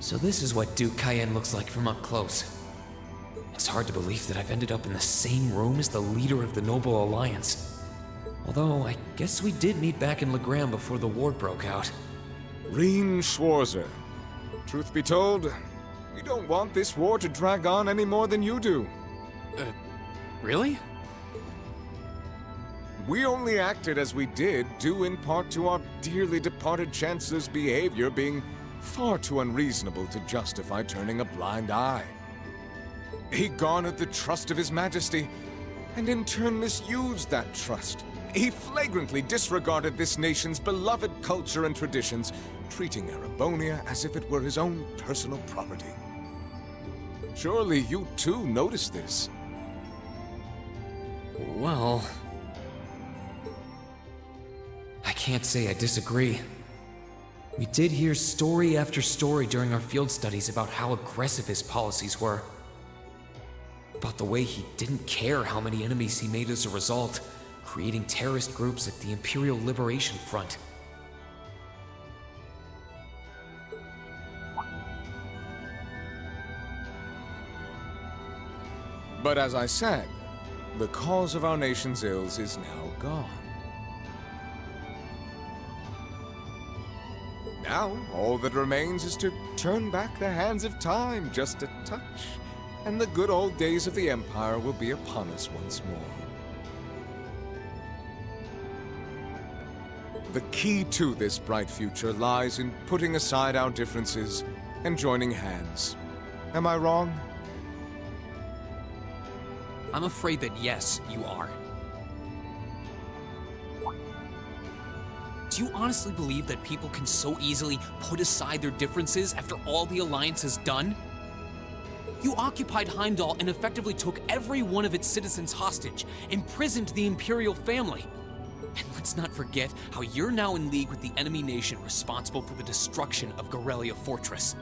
So this is what Duke Cayenne looks like from up close. It's hard to believe that I've ended up in the same room as the leader of the Noble Alliance. Although, I guess we did meet back in Legram before the war broke out. Reen Schwarzer. Truth be told, we don't want this war to drag on any more than you do. Really? We only acted as we did due in part to our dearly departed Chancellor's behavior being far too unreasonable to justify turning a blind eye. He garnered the trust of His Majesty, and in turn misused that trust. He flagrantly disregarded this nation's beloved culture and traditions, treating Erebonia as if it were his own personal property. Surely you too noticed this. Well, I can't say I disagree. We did hear story after story during our field studies about how aggressive his policies were. About the way he didn't care how many enemies he made as a result, creating terrorist groups like the Imperial Liberation Front. But as I said, the cause of our nation's ills is now gone. Now, all that remains is to turn back the hands of time just a touch, and the good old days of the Empire will be upon us once more. The key to this bright future lies in putting aside our differences and joining hands. Am I wrong? I'm afraid that yes, you are. Do you honestly believe that people can so easily put aside their differences after all the Alliance has done? You occupied Heimdall and effectively took every one of its citizens hostage, imprisoned the Imperial family. And let's not forget how you're now in league with the enemy nation responsible for the destruction of Gorelia Fortress.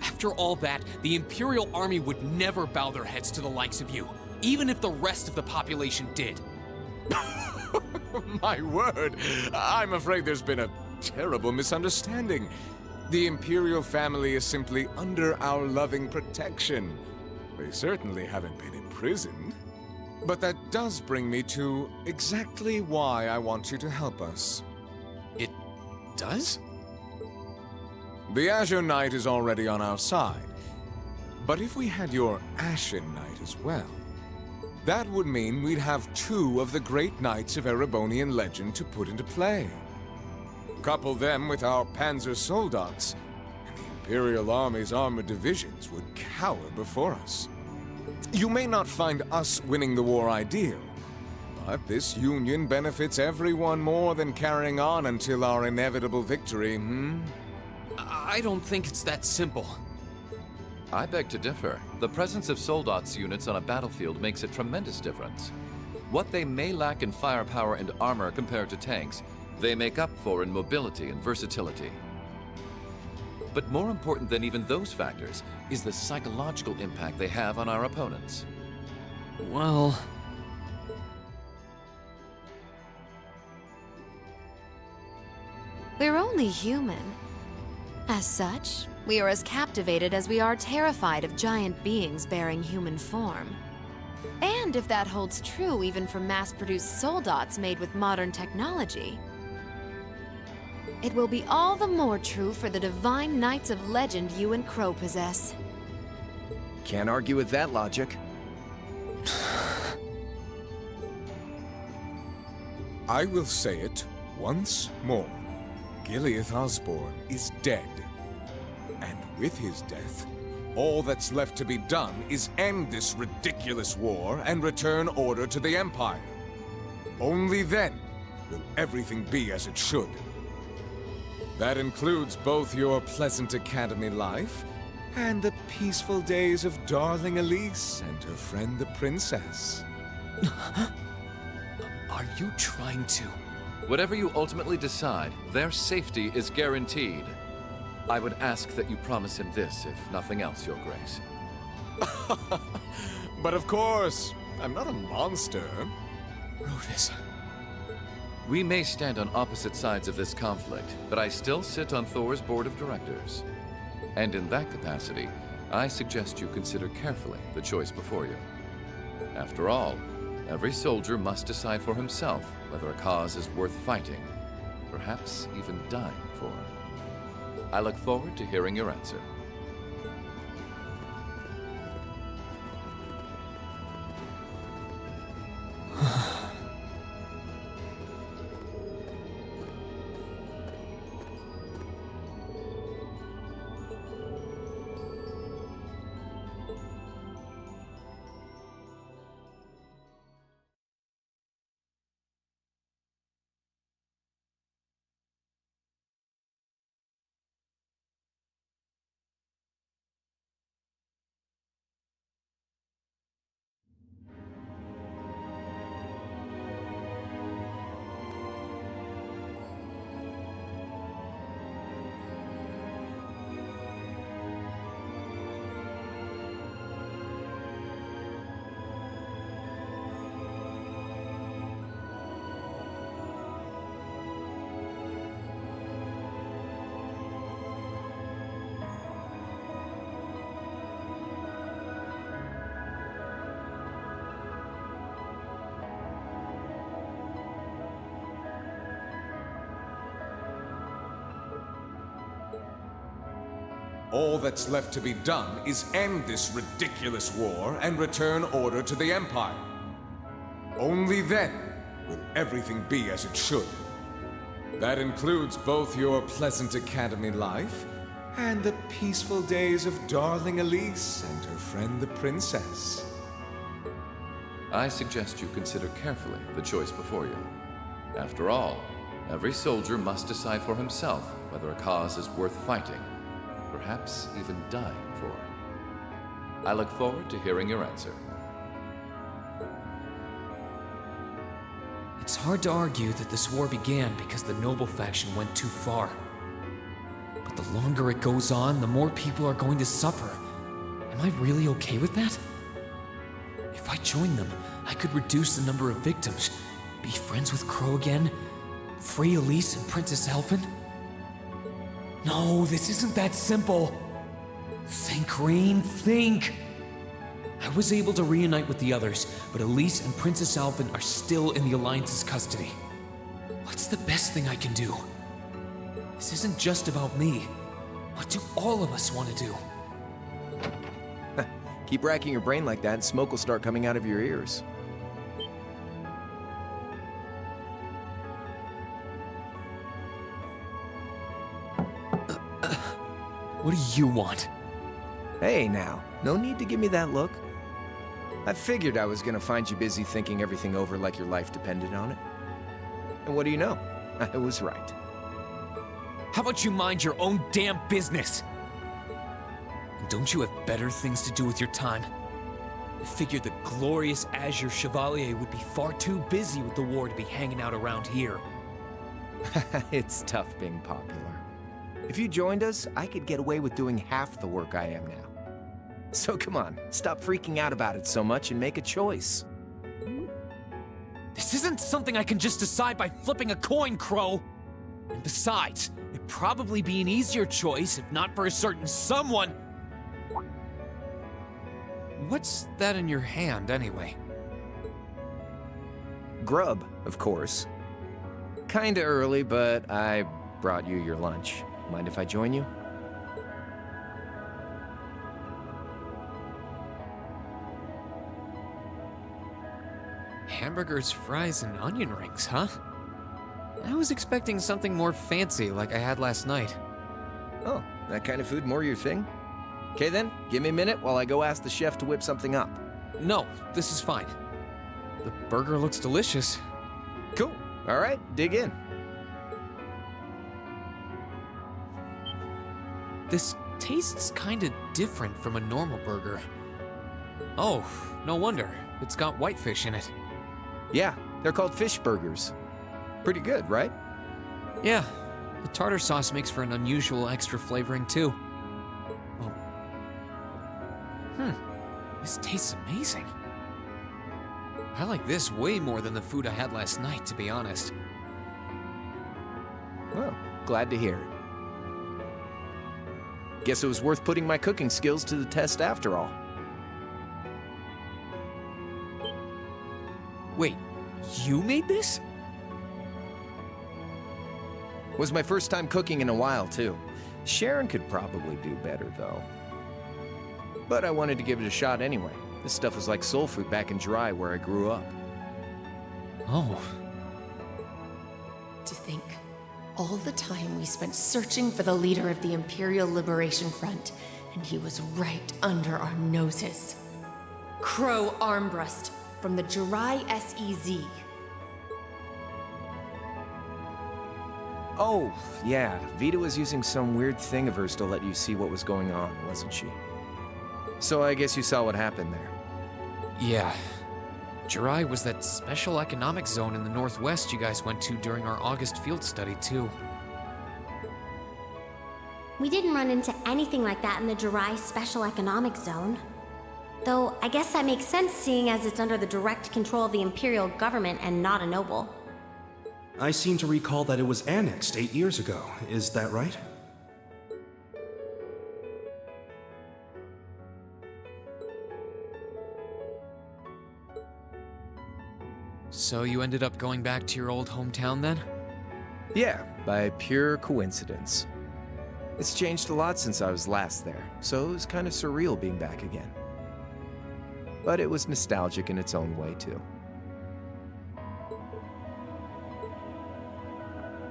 After all that, the Imperial army would never bow their heads to the likes of you, even if the rest of the population did. My word, I'm afraid there's been a terrible misunderstanding. The Imperial family is simply under our loving protection. They certainly haven't been imprisoned. But that does bring me to exactly why I want you to help us. It does? The Azure Knight is already on our side. But if we had your Ashen Knight as well, that would mean we'd have two of the great knights of Erebonian legend to put into play. Couple them with our Panzer Soldats, and the Imperial Army's armored divisions would cower before us. You may not find us winning the war ideal, but this union benefits everyone more than carrying on until our inevitable victory, I don't think it's that simple. I beg to differ. The presence of Soldats units on a battlefield makes a tremendous difference. What they may lack in firepower and armor compared to tanks, they make up for in mobility and versatility. But more important than even those factors is the psychological impact they have on our opponents. Well... We're only human. As such, we are as captivated as we are terrified of giant beings bearing human form. And if that holds true even for mass-produced soldats made with modern technology, it will be all the more true for the divine knights of legend you and Crow possess. Can't argue with that logic. I will say it once more. Gileath Osborne is dead. And with his death, all that's left to be done is end this ridiculous war and return order to the Empire. Only then will everything be as it should. That includes both your pleasant academy life and the peaceful days of darling Elise and her friend the princess. Are you trying to... Whatever you ultimately decide, their safety is guaranteed. I would ask that you promise him this, if nothing else, Your Grace. But of course, I'm not a monster. Rufus... We may stand on opposite sides of this conflict, but I still sit on Thor's board of directors. And in that capacity, I suggest you consider carefully the choice before you. After all, every soldier must decide for himself whether a cause is worth fighting, perhaps even dying for. I look forward to hearing your answer. All that's left to be done is end this ridiculous war and return order to the Empire. Only then will everything be as it should. That includes both your pleasant academy life and the peaceful days of darling Elise and her friend the princess. I suggest you consider carefully the choice before you. After all, every soldier must decide for himself whether a cause is worth fighting, perhaps even dying for. I look forward to hearing your answer. It's hard to argue that this war began because the noble faction went too far. But the longer it goes on, the more people are going to suffer. Am I really okay with that? If I join them, I could reduce the number of victims, be friends with Crow again, free Elise and Princess Elfin. No, this isn't that simple. Think, Rain, think! I was able to reunite with the others, but Elise and Princess Elfin are still in the Alliance's custody. What's the best thing I can do? This isn't just about me. What do all of us want to do? Keep racking your brain like that and smoke will start coming out of your ears. What do you want? Hey now, no need to give me that look. I figured I was gonna find you busy thinking everything over like your life depended on it. And what do you know? I was right. How about you mind your own damn business? And don't you have better things to do with your time? I figured the glorious Azure Chevalier would be far too busy with the war to be hanging out around here. It's tough being popular. If you joined us, I could get away with doing half the work I am now. So come on, stop freaking out about it so much and make a choice. This isn't something I can just decide by flipping a coin, Crow. And besides, it'd probably be an easier choice if not for a certain someone. What's that in your hand, anyway? Grub, of course. Kinda early, but I brought you your lunch. Mind if I join you? Hamburgers, fries, and onion rings, huh? I was expecting something more fancy like I had last night. Oh, that kind of food more your thing? Okay then, give me a minute while I go ask the chef to whip something up. No, this is fine. The burger looks delicious. Cool. All right, dig in. This tastes kinda different from a normal burger. Oh, no wonder. It's got whitefish in it. Yeah, they're called fish burgers. Pretty good, right? Yeah, the tartar sauce makes for an unusual extra flavoring too. Oh. This tastes amazing. I like this way more than the food I had last night, to be honest. Well, glad to hear it. Guess it was worth putting my cooking skills to the test after all. Wait, you made this? Was my first time cooking in a while, too. Sharon could probably do better, though. But I wanted to give it a shot anyway. This stuff was like soul food back in Jirai, where I grew up. Oh. To think, all the time we spent searching for the leader of the Imperial Liberation Front, and he was right under our noses. Crow Armbrust from the Jirai SEZ. Oh, yeah. Vita was using some weird thing of hers to let you see what was going on, wasn't she? So I guess you saw what happened there. Yeah. Jirai was that special economic zone in the northwest you guys went to during our August field study, too. We didn't run into anything like that in the Jirai Special Economic Zone. Though, I guess that makes sense seeing as it's under the direct control of the Imperial government and not a noble. I seem to recall that it was annexed 8 years ago. Is that right? So you ended up going back to your old hometown then? Yeah, by pure coincidence. It's changed a lot since I was last there, so it was kind of surreal being back again. But it was nostalgic in its own way, too.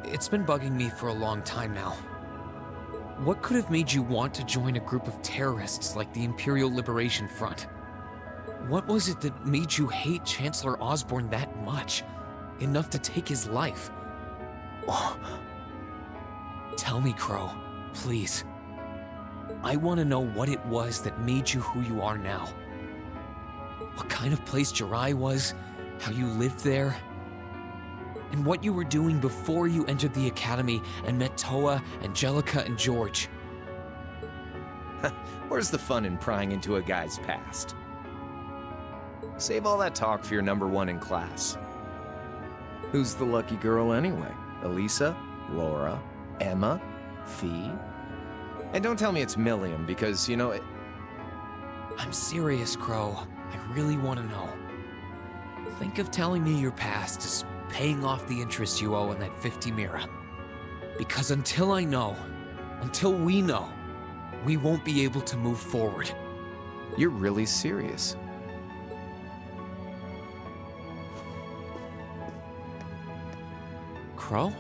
It's been bugging me for a long time now. What could have made you want to join a group of terrorists like the Imperial Liberation Front? What was it that made you hate Chancellor Osborne that much? Enough to take his life? Oh. Tell me, Crow, please. I want to know what it was that made you who you are now. What kind of place Jirai was, how you lived there, and what you were doing before you entered the academy and met Toa, Angelica, and George. Where's the fun in prying into a guy's past? Save all that talk for your number one in class. Who's the lucky girl anyway? Elisa? Laura? Emma? Fee? And don't tell me it's Milliam, because, you know, I'm serious, Crow. I really want to know. Think of telling me your past as paying off the interest you owe on that 50 Mira. Because until I know, until we know, we won't be able to move forward. You're really serious. Crow?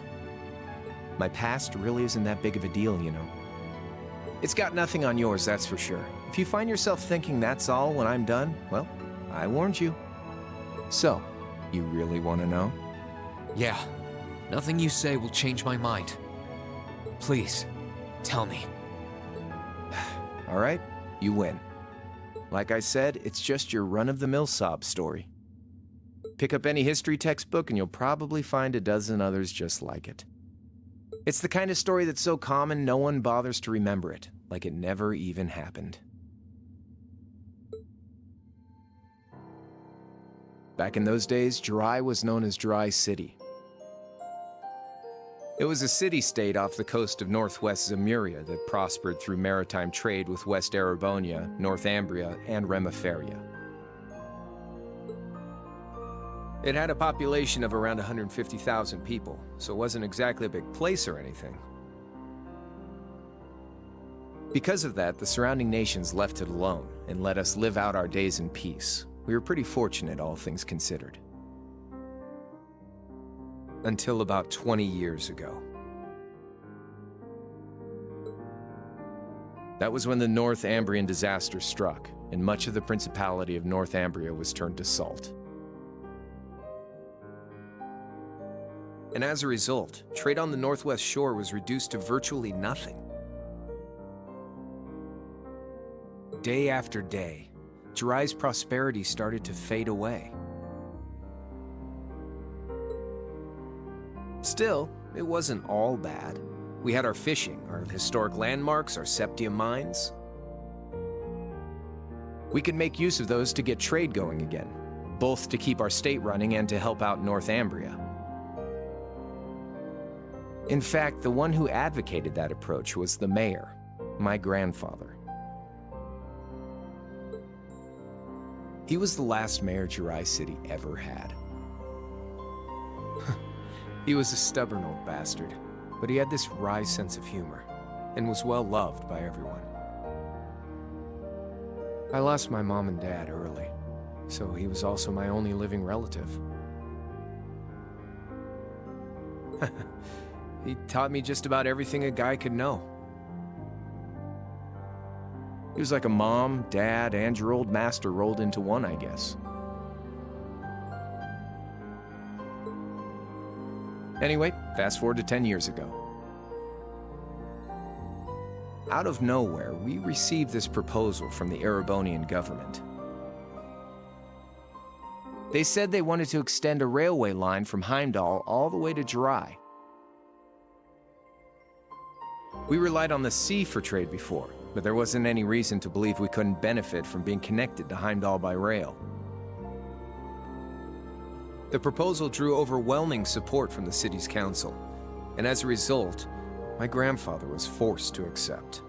My past really isn't that big of a deal, you know. It's got nothing on yours, that's for sure. If you find yourself thinking that's all when I'm done, well, I warned you. So, you really want to know? Yeah. Nothing you say will change my mind. Please, tell me. All right, you win. Like I said, it's just your run-of-the-mill sob story. Pick up any history textbook and you'll probably find a dozen others just like it. It's the kind of story that's so common no one bothers to remember it, like it never even happened. Back in those days, Jirai was known as Jirai City. It was a city-state off the coast of northwest Zemuria that prospered through maritime trade with West Erebonia, Northumbria, and Remiferia. It had a population of around 150,000 people, so it wasn't exactly a big place or anything. Because of that, the surrounding nations left it alone and let us live out our days in peace. We were pretty fortunate, all things considered. Until about 20 years ago. That was when the Northumbrian disaster struck, and much of the Principality of Northumbria was turned to salt. And as a result, trade on the northwest shore was reduced to virtually nothing. Day after day, Jirai's prosperity started to fade away. Still, it wasn't all bad. We had our fishing, our historic landmarks, our septium mines. We could make use of those to get trade going again, both to keep our state running and to help out Northumbria. In fact, the one who advocated that approach was the mayor, my grandfather. He was the last mayor Jirai City ever had. He was a stubborn old bastard, but he had this wry sense of humor, and was well loved by everyone. I lost my mom and dad early, so he was also my only living relative. He taught me just about everything a guy could know. He was like a mom, dad, and your old master rolled into one, I guess. Anyway, fast forward to 10 years ago. Out of nowhere, we received this proposal from the Erebonian government. They said they wanted to extend a railway line from Heimdall all the way to Jirai. We relied on the sea for trade before, but there wasn't any reason to believe we couldn't benefit from being connected to Heimdall by rail. The proposal drew overwhelming support from the city's council, and as a result, my grandfather was forced to accept.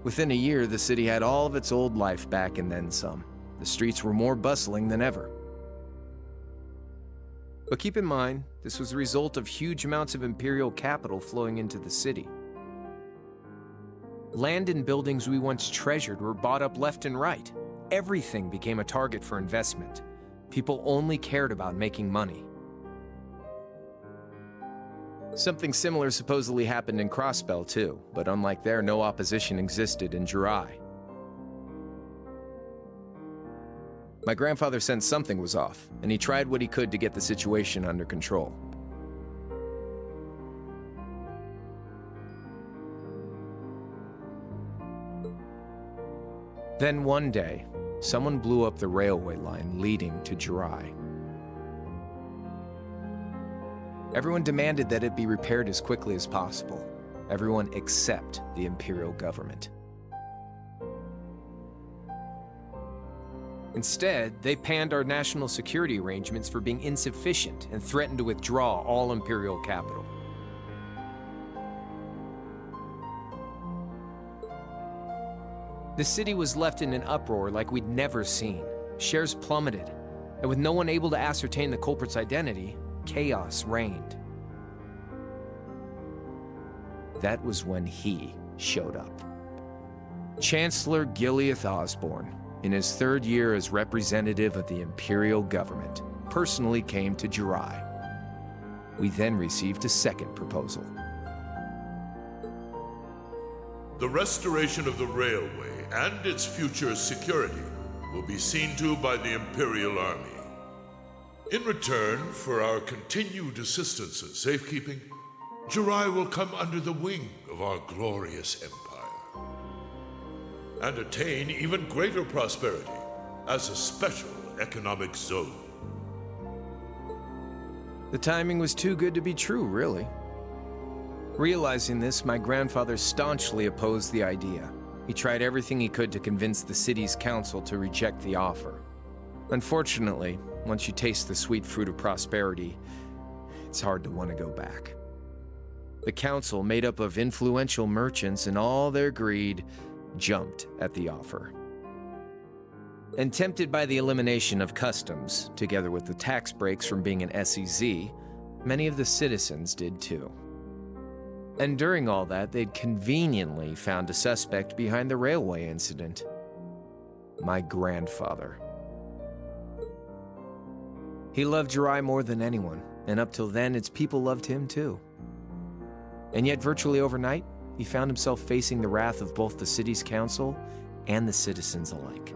Within a year, the city had all of its old life back and then some. The streets were more bustling than ever. But keep in mind, this was a result of huge amounts of imperial capital flowing into the city. Land and buildings we once treasured were bought up left and right. Everything became a target for investment. People only cared about making money. Something similar supposedly happened in Crossbell too, but unlike there, no opposition existed in Jirai. My grandfather sensed something was off, and he tried what he could to get the situation under control. Then one day, someone blew up the railway line leading to Jirai. Everyone demanded that it be repaired as quickly as possible. Everyone except the imperial government. Instead, they panned our national security arrangements for being insufficient and threatened to withdraw all imperial capital. The city was left in an uproar like we'd never seen. Shares plummeted, and with no one able to ascertain the culprit's identity, chaos reigned. That was when he showed up. Chancellor Gileath Osborne, in his third year as representative of the imperial government, personally came to Jirai. We then received a second proposal. The restoration of the railway and its future security will be seen to by the Imperial Army. In return for our continued assistance in safekeeping, Jirai will come under the wing of our glorious empire and attain even greater prosperity as a special economic zone. The timing was too good to be true, really. Realizing this, my grandfather staunchly opposed the idea. He tried everything he could to convince the city's council to reject the offer. Unfortunately, once you taste the sweet fruit of prosperity, it's hard to want to go back. The council, made up of influential merchants and all their greed, jumped at the offer. And tempted by the elimination of customs, together with the tax breaks from being an SEZ, many of the citizens did too. And during all that, they'd conveniently found a suspect behind the railway incident. My grandfather. He loved Jirai more than anyone, and up till then, its people loved him too. And yet, virtually overnight, he found himself facing the wrath of both the city's council and the citizens alike.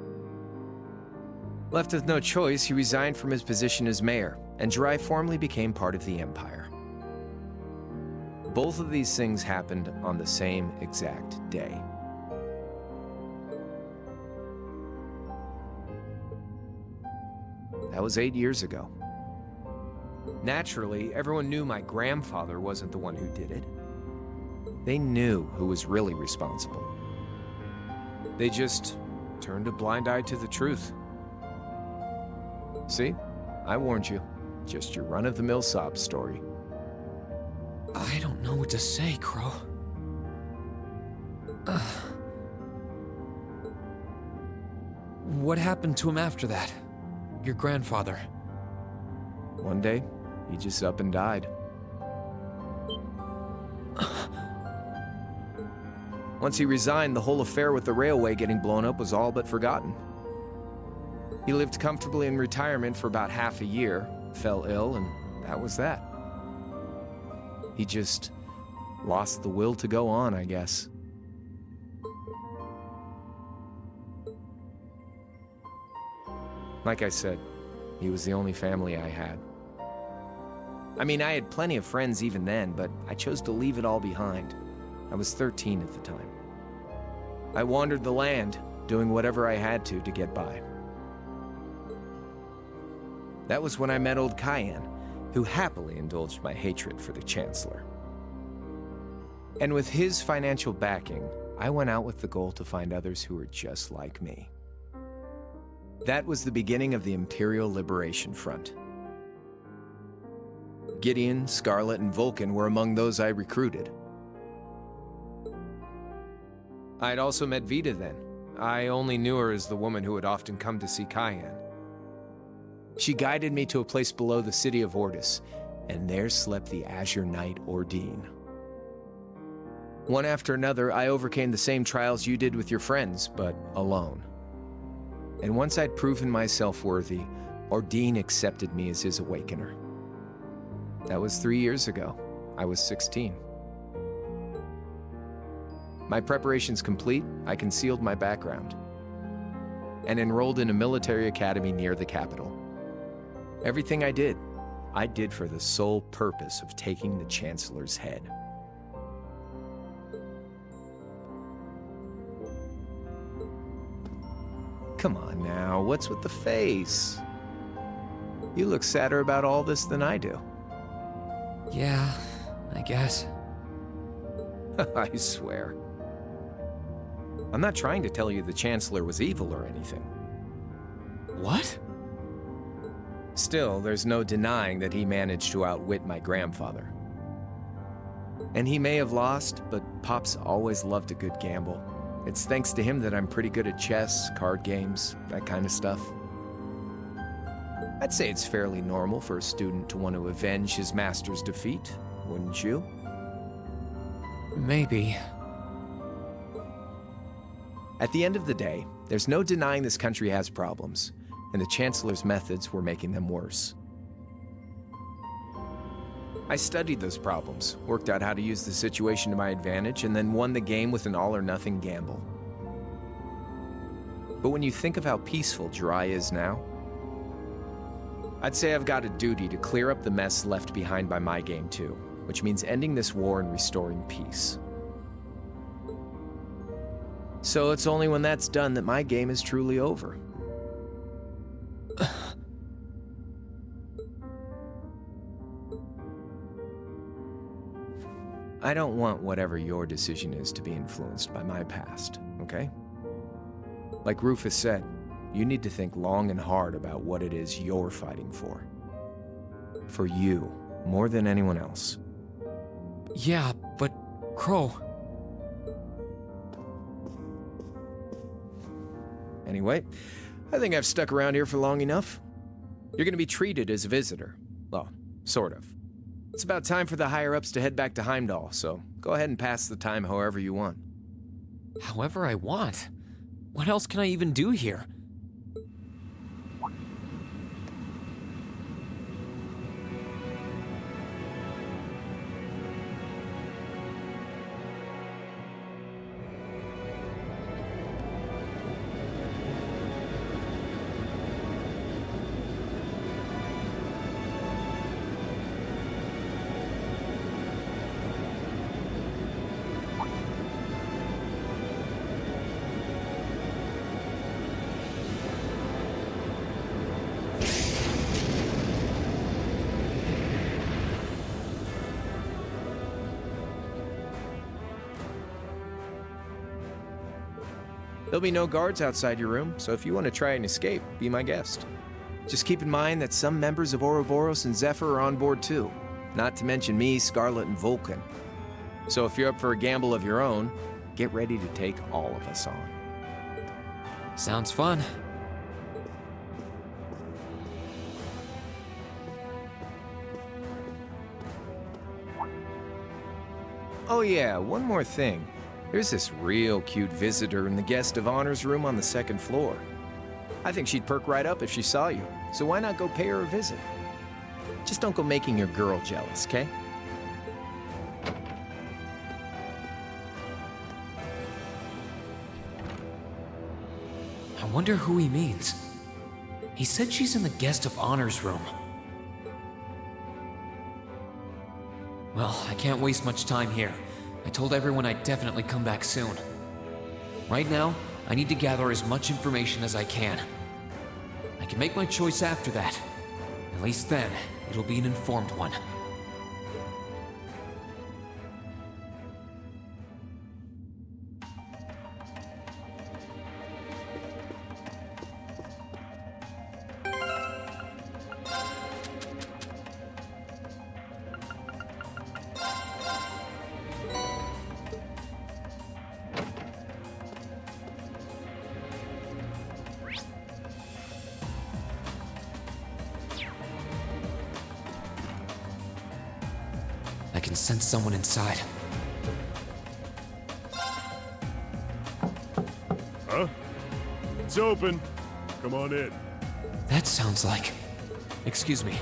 Left with no choice, he resigned from his position as mayor, and Jirai formally became part of the empire. Both of these things happened on the same exact day. That was 8 years ago. Naturally, everyone knew my grandfather wasn't the one who did it. They knew who was really responsible. They just turned a blind eye to the truth. See? I warned you. Just your run-of-the-mill sob story. I don't know know what to say, Crow. What happened to him after that? Your grandfather. One day, he just up and died. Once he resigned, the whole affair with the railway getting blown up was all but forgotten. He lived comfortably in retirement for about half a year, fell ill, and that was that. He just lost the will to go on, I guess. Like I said, he was the only family I had. I mean, I had plenty of friends even then, but I chose to leave it all behind. I was 13 at the time. I wandered the land, doing whatever I had to get by. That was when I met old Cayenne, who happily indulged my hatred for the Chancellor. And with his financial backing, I went out with the goal to find others who were just like me. That was the beginning of the Imperial Liberation Front. Gideon, Scarlet, and Vulcan were among those I recruited. I had also met Vita then. I only knew her as the woman who would often come to see Cayenne. She guided me to a place below the city of Ordis, and there slept the Azure Knight Ordine. One after another, I overcame the same trials you did with your friends, but alone. And once I'd proven myself worthy, Ordine accepted me as his awakener. That was 3 years ago. I was 16. My preparations complete, I concealed my background and enrolled in a military academy near the capital. Everything I did for the sole purpose of taking the Chancellor's head. Come on now, what's with the face? You look sadder about all this than I do. Yeah, I guess. I swear. I'm not trying to tell you the Chancellor was evil or anything. What? Still, there's no denying that he managed to outwit my grandfather. And he may have lost, but Pop's always loved a good gamble. It's thanks to him that I'm pretty good at chess, card games, that kind of stuff. I'd say it's fairly normal for a student to want to avenge his master's defeat, wouldn't you? Maybe. At the end of the day, there's no denying this country has problems, and the Chancellor's methods were making them worse. I studied those problems, worked out how to use the situation to my advantage, and then won the game with an all-or-nothing gamble. But when you think of how peaceful Jirai is now, I'd say I've got a duty to clear up the mess left behind by my game too, which means ending this war and restoring peace. So it's only when that's done that my game is truly over. I don't want whatever your decision is to be influenced by my past, okay? Like Rufus said, you need to think long and hard about what it is you're fighting for. For you, more than anyone else. Yeah, but Crow... Anyway, I think I've stuck around here for long enough. You're gonna be treated as a visitor. Well, sort of. It's about time for the higher-ups to head back to Heimdall, so go ahead and pass the time however you want. However I want? What else can I even do here? There'll be no guards outside your room, so if you want to try and escape, be my guest. Just keep in mind that some members of Ouroboros and Zephyr are on board too, not to mention me, Scarlet, and Vulcan. So if you're up for a gamble of your own, get ready to take all of us on. Sounds fun. Oh yeah, one more thing. There's this real cute visitor in the guest of honors room on the second floor. I think she'd perk right up if she saw you, so why not go pay her a visit? Just don't go making your girl jealous, okay? I wonder who he means. He said she's in the guest of honors room. Well, I can't waste much time here. I told everyone I'd definitely come back soon. Right now, I need to gather as much information as I can. I can make my choice after that. At least then, it'll be an informed one. I can sense someone inside. Huh? It's open. Come on in. That sounds like... Excuse me.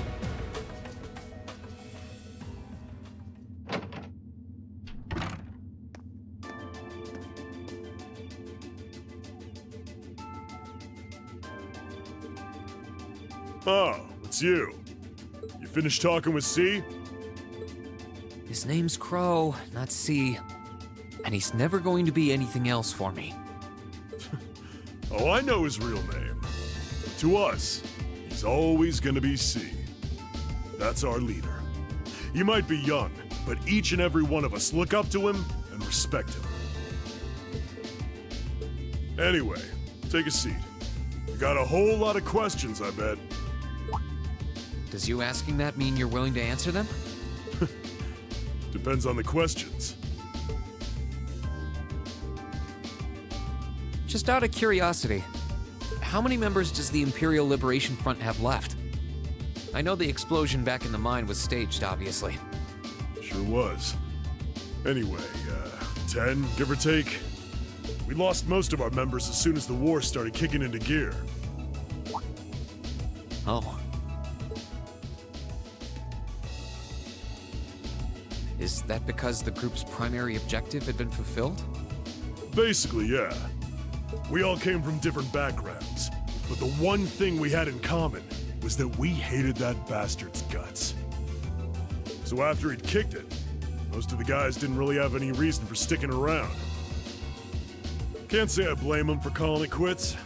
Oh, it's you. You finished talking with C? His name's Crow, not C. And he's never going to be anything else for me. Oh, I know his real name. To us, he's always gonna be C. That's our leader. He might be young, but each and every one of us look up to him and respect him. Anyway, take a seat. You got a whole lot of questions, I bet. Does you asking that mean you're willing to answer them? Depends on the questions. Just out of curiosity, how many members does the Imperial Liberation Front have left? I know the explosion back in the mine was staged, obviously. Sure was. Anyway, 10, give or take. We lost most of our members as soon as the war started kicking into gear. Oh. Is that because the group's primary objective had been fulfilled? Basically, yeah. We all came from different backgrounds, but the one thing we had in common was that we hated that bastard's guts. So after he'd kicked it, most of the guys didn't really have any reason for sticking around. Can't say I blame him for calling it quits.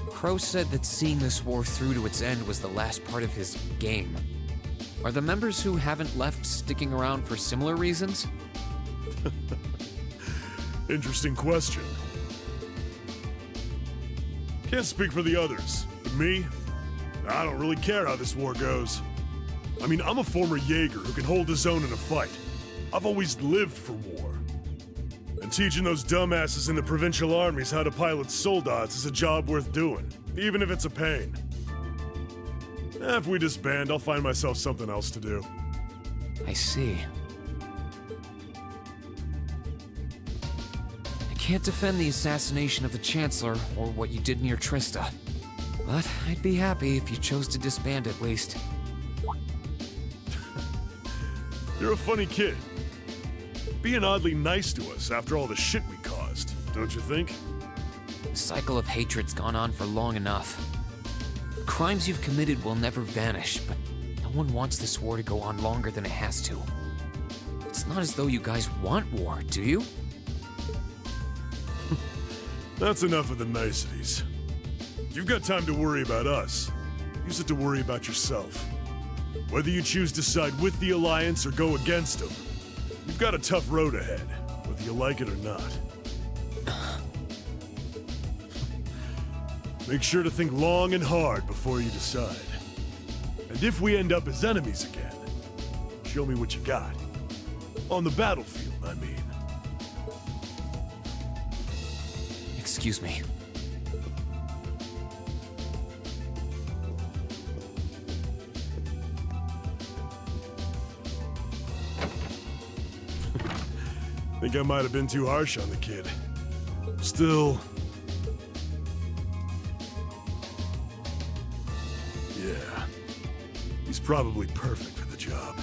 Crow said that seeing this war through to its end was the last part of his game. Are the members who haven't left sticking around for similar reasons? Interesting question. Can't speak for the others, but me, I don't really care how this war goes. I mean, I'm a former Jaeger who can hold his own in a fight. I've always lived for war. And teaching those dumbasses in the provincial armies how to pilot soldats is a job worth doing, even if it's a pain. If we disband, I'll find myself something else to do. I see. I can't defend the assassination of the Chancellor or what you did near Trista, but I'd be happy if you chose to disband at least. You're a funny kid. Being oddly nice to us after all the shit we caused, don't you think? The cycle of hatred's gone on for long enough. The crimes you've committed will never vanish, but no one wants this war to go on longer than it has to. It's not as though you guys want war, do you? That's enough of the niceties. You've got time to worry about us. Use it to worry about yourself. Whether you choose to side with the Alliance or go against them, you've got a tough road ahead, whether you like it or not. Make sure to think long and hard before you decide. And if we end up as enemies again, Show me what you got. On the battlefield, I mean. Excuse me. Think I might have been too harsh on the kid. Still... yeah. He's probably perfect for the job.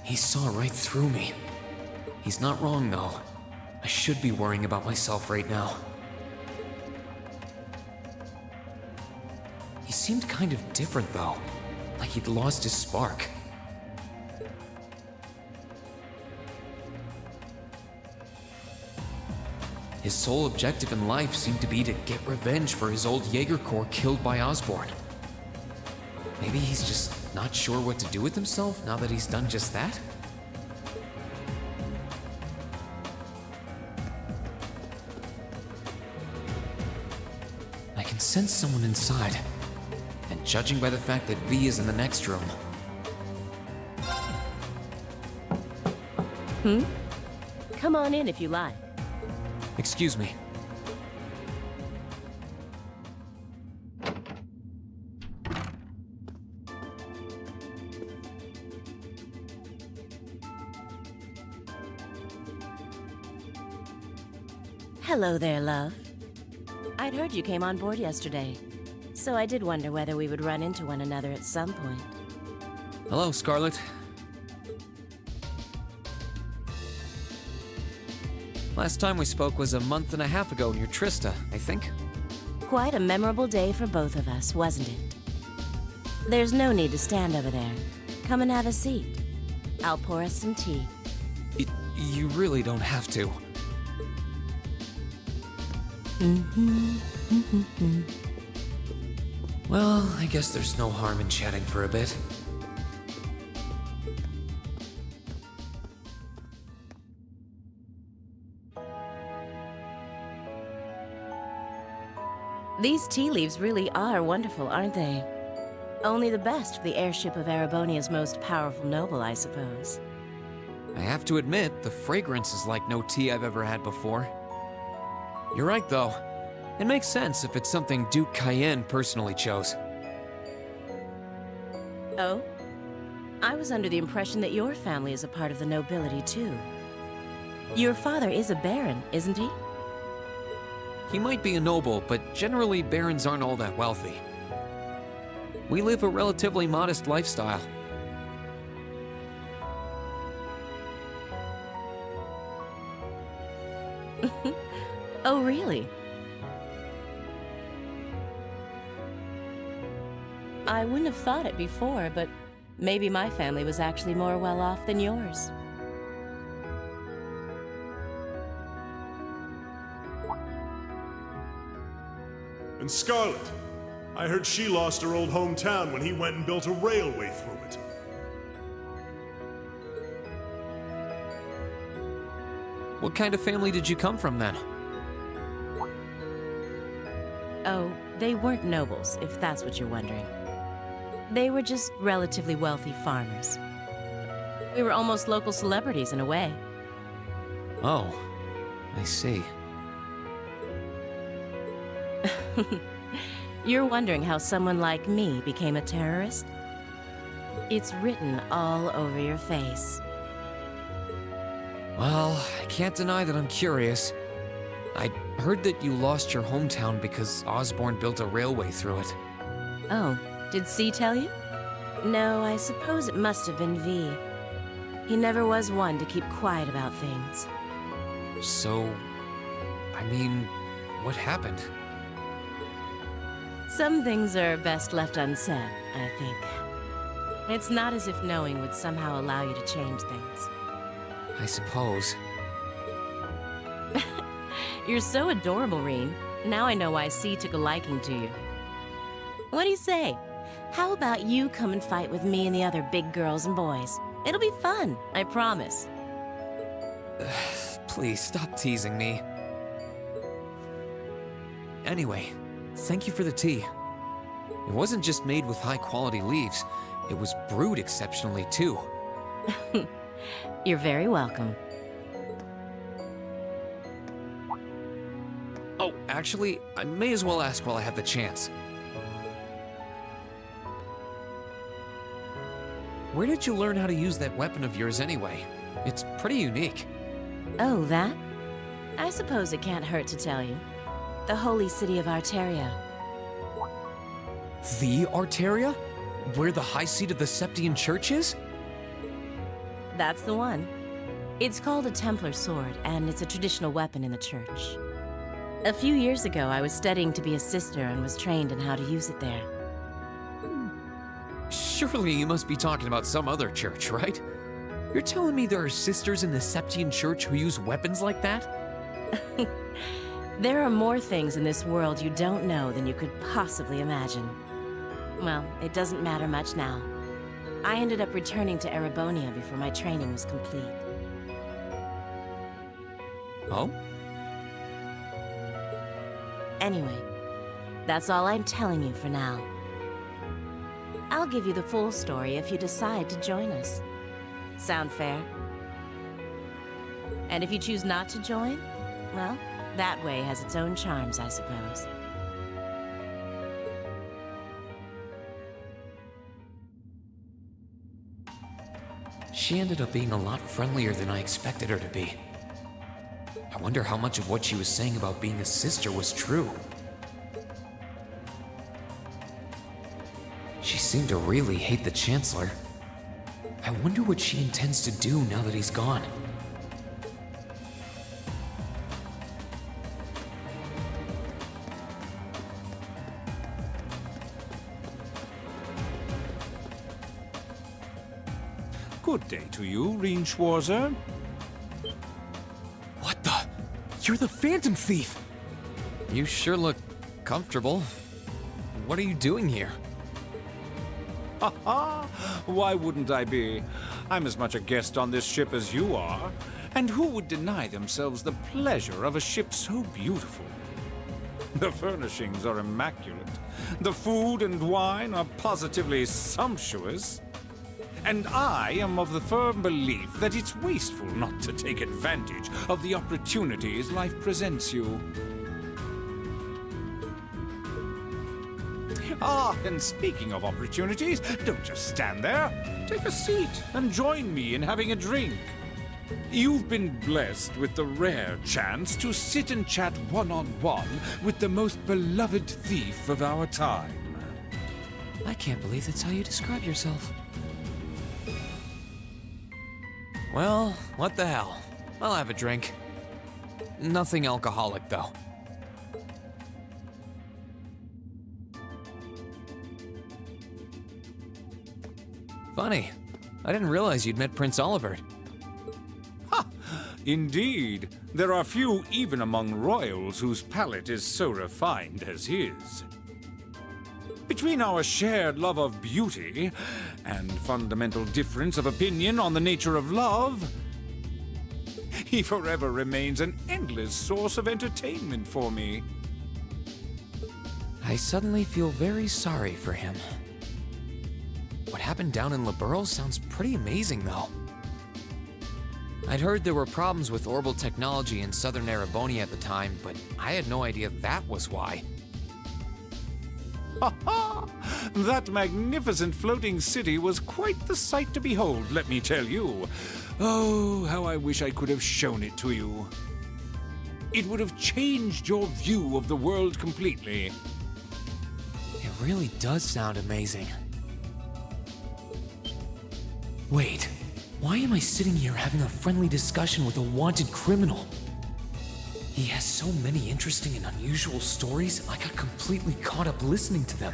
He saw right through me. He's not wrong, though. I should be worrying about myself right now. He seemed kind of different, though. Like he'd lost his spark. His sole objective in life seemed to be to get revenge for his old Jaeger Corps killed by Osborn. Maybe he's just not sure what to do with himself now that he's done just that? I can sense someone inside. And judging by the fact that V is in the next room... Come on in if you like. Excuse me. Hello there, love. I'd heard you came on board yesterday, so I did wonder whether we would run into one another at some point. Hello, Scarlet. Last time we spoke was a month and a half ago near Trista, I think. Quite a memorable day for both of us, wasn't it? There's no need to stand over there. Come and have a seat. I'll pour us some tea. You really don't have to. Well, I guess there's no harm in chatting for a bit. These tea leaves really are wonderful, aren't they? Only the best for the airship of Erebonia's most powerful noble, I suppose. I have to admit, the fragrance is like no tea I've ever had before. You're right, though. It makes sense if it's something Duke Cayenne personally chose. Oh? I was under the impression that your family is a part of the nobility, too. Your father is a baron, isn't he? He might be a noble, but generally barons aren't all that wealthy. We live a relatively modest lifestyle. Oh, really? I wouldn't have thought it before, but maybe my family was actually more well off than yours. And Scarlet, I heard she lost her old hometown when he went and built a railway through it. What kind of family did you come from, then? Oh, they weren't nobles, if that's what you're wondering. They were just relatively wealthy farmers. We were almost local celebrities in a way. Oh, I see. You're wondering how someone like me became a terrorist? It's written all over your face. Well, I can't deny that I'm curious. I heard that you lost your hometown because Osborn built a railway through it. Oh, did C tell you? No, I suppose it must have been V. He never was one to keep quiet about things. So, I mean, what happened? Some things are best left unsaid, I think. It's not as if knowing would somehow allow you to change things. I suppose. You're so adorable, Reen. Now I know why C took a liking to you. What do you say? How about you come and fight with me and the other big girls and boys? It'll be fun, I promise. Please, stop teasing me. Anyway, thank you for the tea. It wasn't just made with high-quality leaves, it was brewed exceptionally too. You're very welcome. Oh, actually, I may as well ask while I have the chance. Where did you learn how to use that weapon of yours anyway? It's pretty unique. Oh, that? I suppose it can't hurt to tell you. The holy city of Arteria. The Arteria? Where the high seat of the Septian Church is? That's the one. It's called a Templar sword, and it's a traditional weapon in the church. A few years ago, I was studying to be a sister and was trained in how to use it there. Surely you must be talking about some other church, right? You're telling me there are sisters in the Septian Church who use weapons like that? There are more things in this world you don't know than you could possibly imagine. Well, it doesn't matter much now. I ended up returning to Erebonia before my training was complete. Oh? Anyway, that's all I'm telling you for now. I'll give you the full story if you decide to join us. Sound fair? And if you choose not to join, well, that way has its own charms, I suppose. She ended up being a lot friendlier than I expected her to be. I wonder how much of what she was saying about being a sister was true. She seemed to really hate the Chancellor. I wonder what she intends to do now that he's gone. Good day to you, Reinschwarzer. What the? You're the Phantom Thief! You sure look comfortable. What are you doing here? Ha ha! Why wouldn't I be? I'm as much a guest on this ship as you are. And who would deny themselves the pleasure of a ship so beautiful? The furnishings are immaculate. The food and wine are positively sumptuous. And I am of the firm belief that it's wasteful not to take advantage of the opportunities life presents you. Ah, and speaking of opportunities, don't just stand there. Take a seat and join me in having a drink. You've been blessed with the rare chance to sit and chat one-on-one with the most beloved thief of our time. I can't believe that's how you describe yourself. Well, what the hell? I'll have a drink. Nothing alcoholic, though. Funny. I didn't realize you'd met Prince Olivert. Ha! Indeed. There are few even among royals whose palate is so refined as his. Between our shared love of beauty and fundamental difference of opinion on the nature of love, he forever remains an endless source of entertainment for me. I suddenly feel very sorry for him. What happened down in Liberl sounds pretty amazing, though. I'd heard there were problems with orbital technology in southern Erebonia at the time, but I had no idea that was why. Ha ha! That magnificent floating city was quite the sight to behold, let me tell you. Oh, how I wish I could have shown it to you. It would have changed your view of the world completely. It really does sound amazing. Wait, why am I sitting here having a friendly discussion with a wanted criminal? He has so many interesting and unusual stories, I got completely caught up listening to them.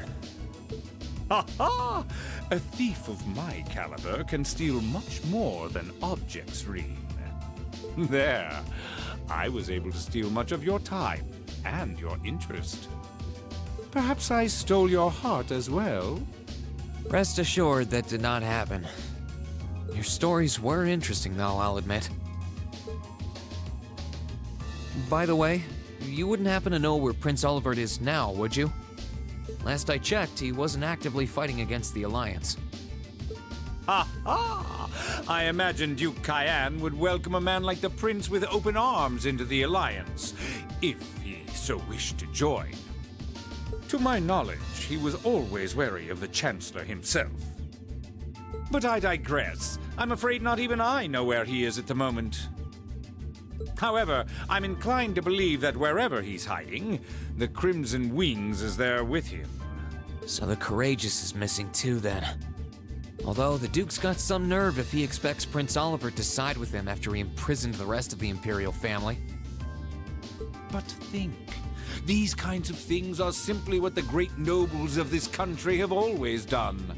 Ha ha! A thief of my caliber can steal much more than objects, Reen. There. I was able to steal much of your time and your interest. Perhaps I stole your heart as well? Rest assured that did not happen. Your stories were interesting, though, I'll admit. By the way, you wouldn't happen to know where Prince Olivert is now, would you? Last I checked, he wasn't actively fighting against the Alliance. Ha ha! I imagined Duke Cayenne would welcome a man like the Prince with open arms into the Alliance, if he so wished to join. To my knowledge, he was always wary of the Chancellor himself. But I digress. I'm afraid not even I know where he is at the moment. However, I'm inclined to believe that wherever he's hiding, the Crimson Wings is there with him. So the Courageous is missing too, then. Although the Duke's got some nerve if he expects Prince Oliver to side with him after he imprisoned the rest of the Imperial family. But think, these kinds of things are simply what the great nobles of this country have always done.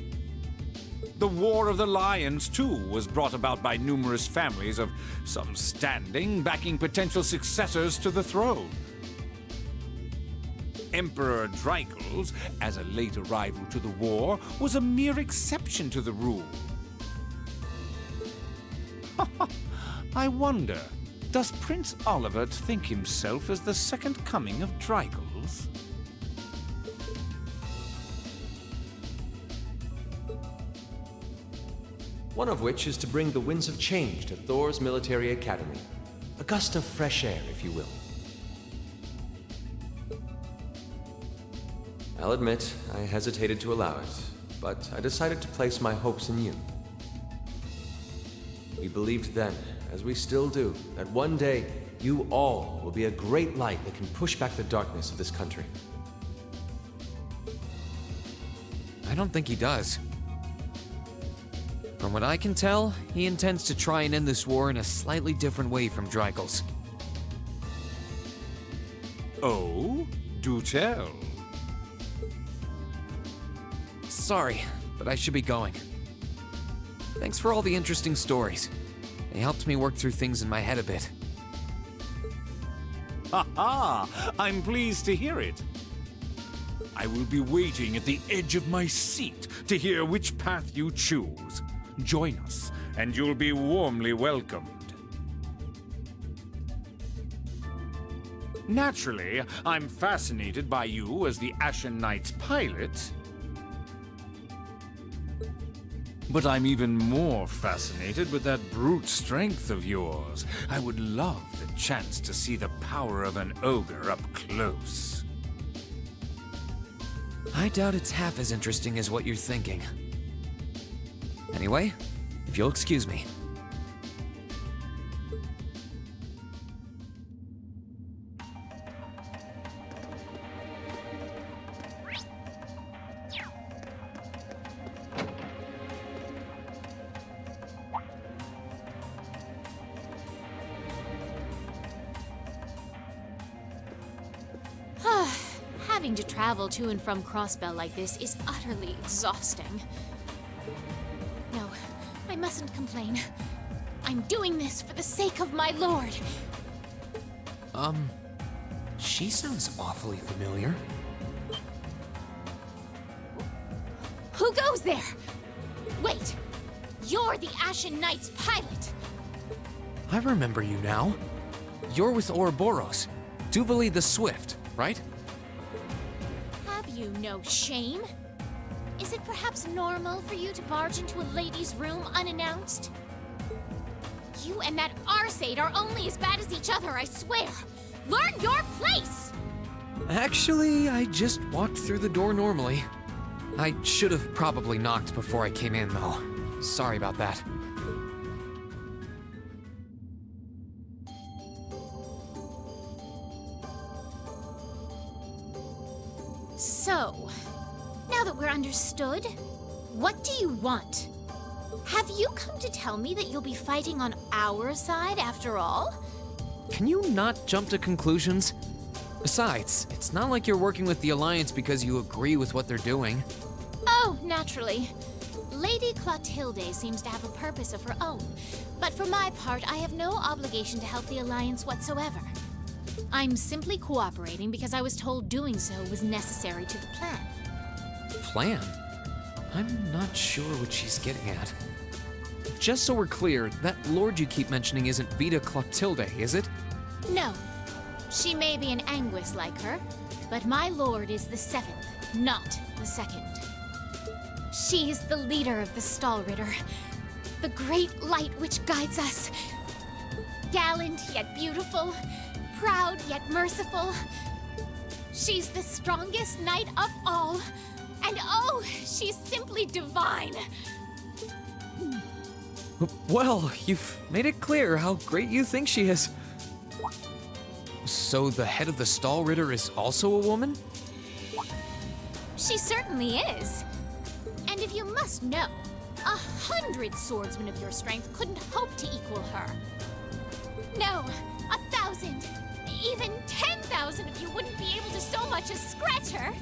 The War of the Lions, too, was brought about by numerous families of some standing backing potential successors to the throne. Emperor Dreikels, as a late arrival to the war, was a mere exception to the rule. I wonder, does Prince Oliver think himself as the second coming of Dreikels? One of which is to bring the winds of change to Thor's military academy. A gust of fresh air, if you will. I'll admit, I hesitated to allow it, but I decided to place my hopes in you. We believed then, as we still do, that one day you all will be a great light that can push back the darkness of this country. I don't think he does. From what I can tell, he intends to try and end this war in a slightly different way from Dreikels. Oh? Do tell. Sorry, but I should be going. Thanks for all the interesting stories. They helped me work through things in my head a bit. Ha ha! I'm pleased to hear it. I will be waiting at the edge of my seat to hear which path you choose. Join us, and you'll be warmly welcomed. Naturally, I'm fascinated by you as the Ashen Knight's pilot. But I'm even more fascinated with that brute strength of yours. I would love the chance to see the power of an ogre up close. I doubt it's half as interesting as what you're thinking. Anyway, if you'll excuse me. Having to travel to and from Crossbell like this is utterly exhausting. No, I mustn't complain. I'm doing this for the sake of my lord. She sounds awfully familiar. Who goes there? Wait, you're the Ashen Knight's pilot. I remember you now. You're with Ouroboros, Duvali the Swift, right? Have you no shame? Is it perhaps normal for you to barge into a lady's room unannounced? You and that Arseid are only as bad as each other, I swear. Learn your place! Actually, I just walked through the door normally. I should have probably knocked before I came in, though. Sorry about that. So, now that we're understood, what do you want? Have you come to tell me that you'll be fighting on our side after all? Can you not jump to conclusions? Besides, it's not like you're working with the Alliance because you agree with what they're doing. Oh, naturally. Lady Clotilde seems to have a purpose of her own, but for my part, I have no obligation to help the Alliance whatsoever. I'm simply cooperating because I was told doing so was necessary to the plan. Plan? I'm not sure what she's getting at. Just so we're clear, that lord you keep mentioning isn't Vita Clotilde, is it? No. She may be an Anguis like her, but my lord is the seventh, not the second. She's the leader of the Stahlritter, the great light which guides us. Gallant yet beautiful, proud yet merciful. She's the strongest knight of all, and oh, she's simply divine. Well, you've made it clear how great you think she is. So the head of the Stahlritter is also a woman? She certainly is. And if you must know, 100 swordsmen of your strength couldn't hope to equal her. No, 1,000, even 10,000 of you wouldn't be able to so much as scratch her.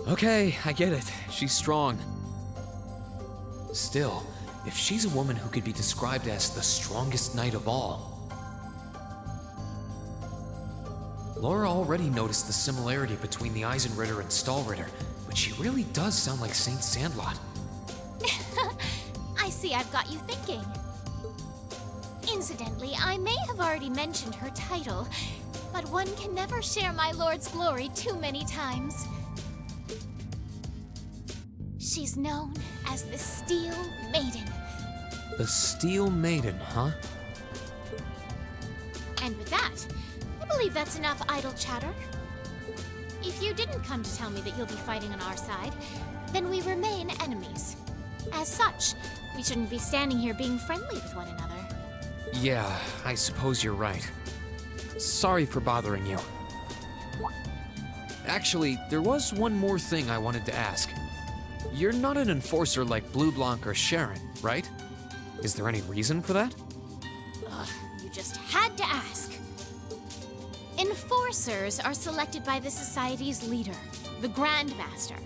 Okay, I get it. She's strong. Still, if she's a woman who could be described as the strongest knight of all, Laura already noticed the similarity between the Eisenritter and Stahlritter, but she really does sound like Saint Sandlot. I see I've got you thinking. Incidentally, I may have already mentioned her title, but one can never share my lord's glory too many times. She's known as the Steel Maiden. The Steel Maiden, huh? And with that, I believe that's enough idle chatter. If you didn't come to tell me that you'll be fighting on our side, then we remain enemies. As such, we shouldn't be standing here being friendly with one another. Yeah, I suppose you're right. Sorry for bothering you. Actually, there was one more thing I wanted to ask. You're not an enforcer like Blue Blanc or Sharon, right? Is there any reason for that? Ugh, you just had to ask. Enforcers are selected by the Society's leader, the Grand Master.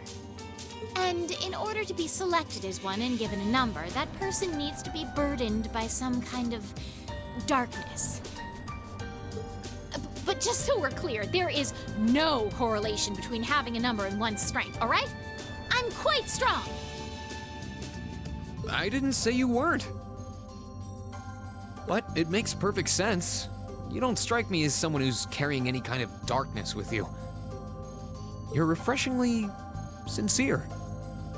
And in order to be selected as one and given a number, that person needs to be burdened by some kind of darkness. But just so we're clear, there is no correlation between having a number and one's strength, all right? I'm quite strong. I didn't say you weren't. But it makes perfect sense. You don't strike me as someone who's carrying any kind of darkness with you. You're refreshingly sincere.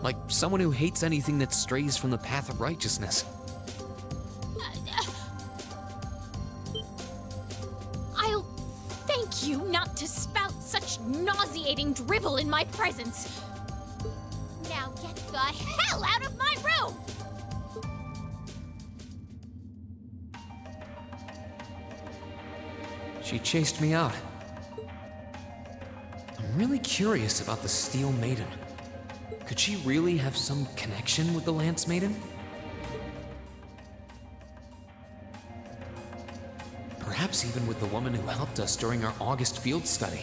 Like someone who hates anything that strays from the path of righteousness. I'll thank you not to spout such nauseating drivel in my presence. Now get the hell out of my room! She chased me out. I'm really curious about the Steel Maiden. Could she really have some connection with the Lance Maiden? Perhaps even with the woman who helped us during our August field study.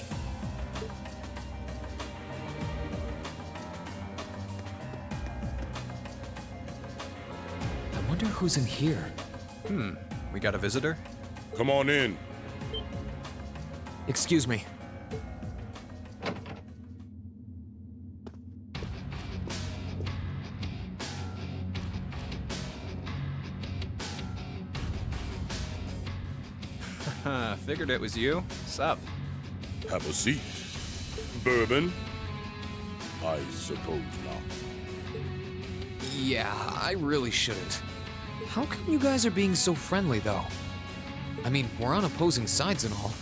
I wonder who's in here. We got a visitor? Come on in. Excuse me. Figured it was you. Sup? Have a seat. Bourbon? I suppose not. Yeah, I really shouldn't. How come you guys are being so friendly, though? I mean, we're on opposing sides and all.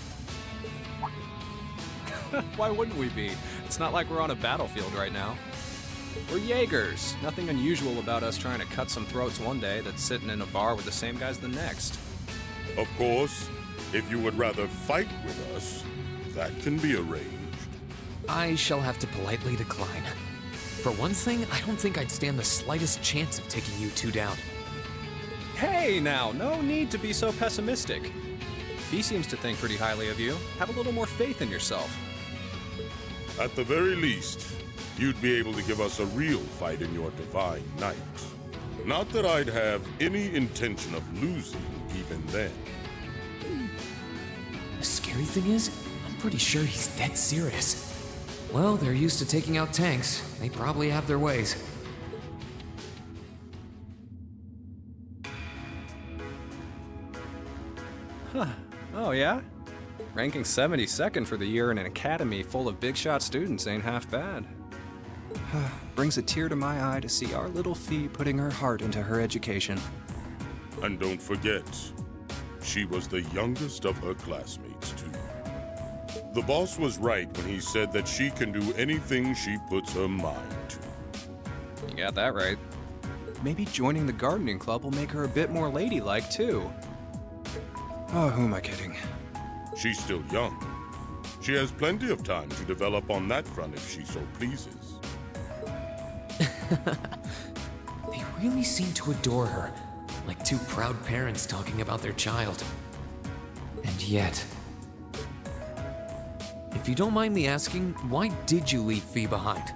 Why wouldn't we be? It's not like we're on a battlefield right now. We're Jaegers. Nothing unusual about us trying to cut some throats one day that's sitting in a bar with the same guys the next. Of course, if you would rather fight with us, that can be arranged. I shall have to politely decline. For one thing, I don't think I'd stand the slightest chance of taking you two down. Hey now, no need to be so pessimistic. He seems to think pretty highly of you. Have a little more faith in yourself. At the very least, you'd be able to give us a real fight in your divine night. Not that I'd have any intention of losing even then. The scary thing is, I'm pretty sure he's dead serious. Well, they're used to taking out tanks. They probably have their ways. Huh. Oh, yeah? Ranking 72nd for the year in an academy full of big shot students ain't half bad. Brings a tear to my eye to see our little Fee putting her heart into her education. And don't forget, she was the youngest of her classmates, too. The boss was right when he said that she can do anything she puts her mind to. You got that right. Maybe joining the gardening club will make her a bit more ladylike, too. Oh, who am I kidding? She's still young. She has plenty of time to develop on that front if she so pleases. They really seem to adore her, like two proud parents talking about their child. And yet... If you don't mind me asking, why did you leave Fee behind?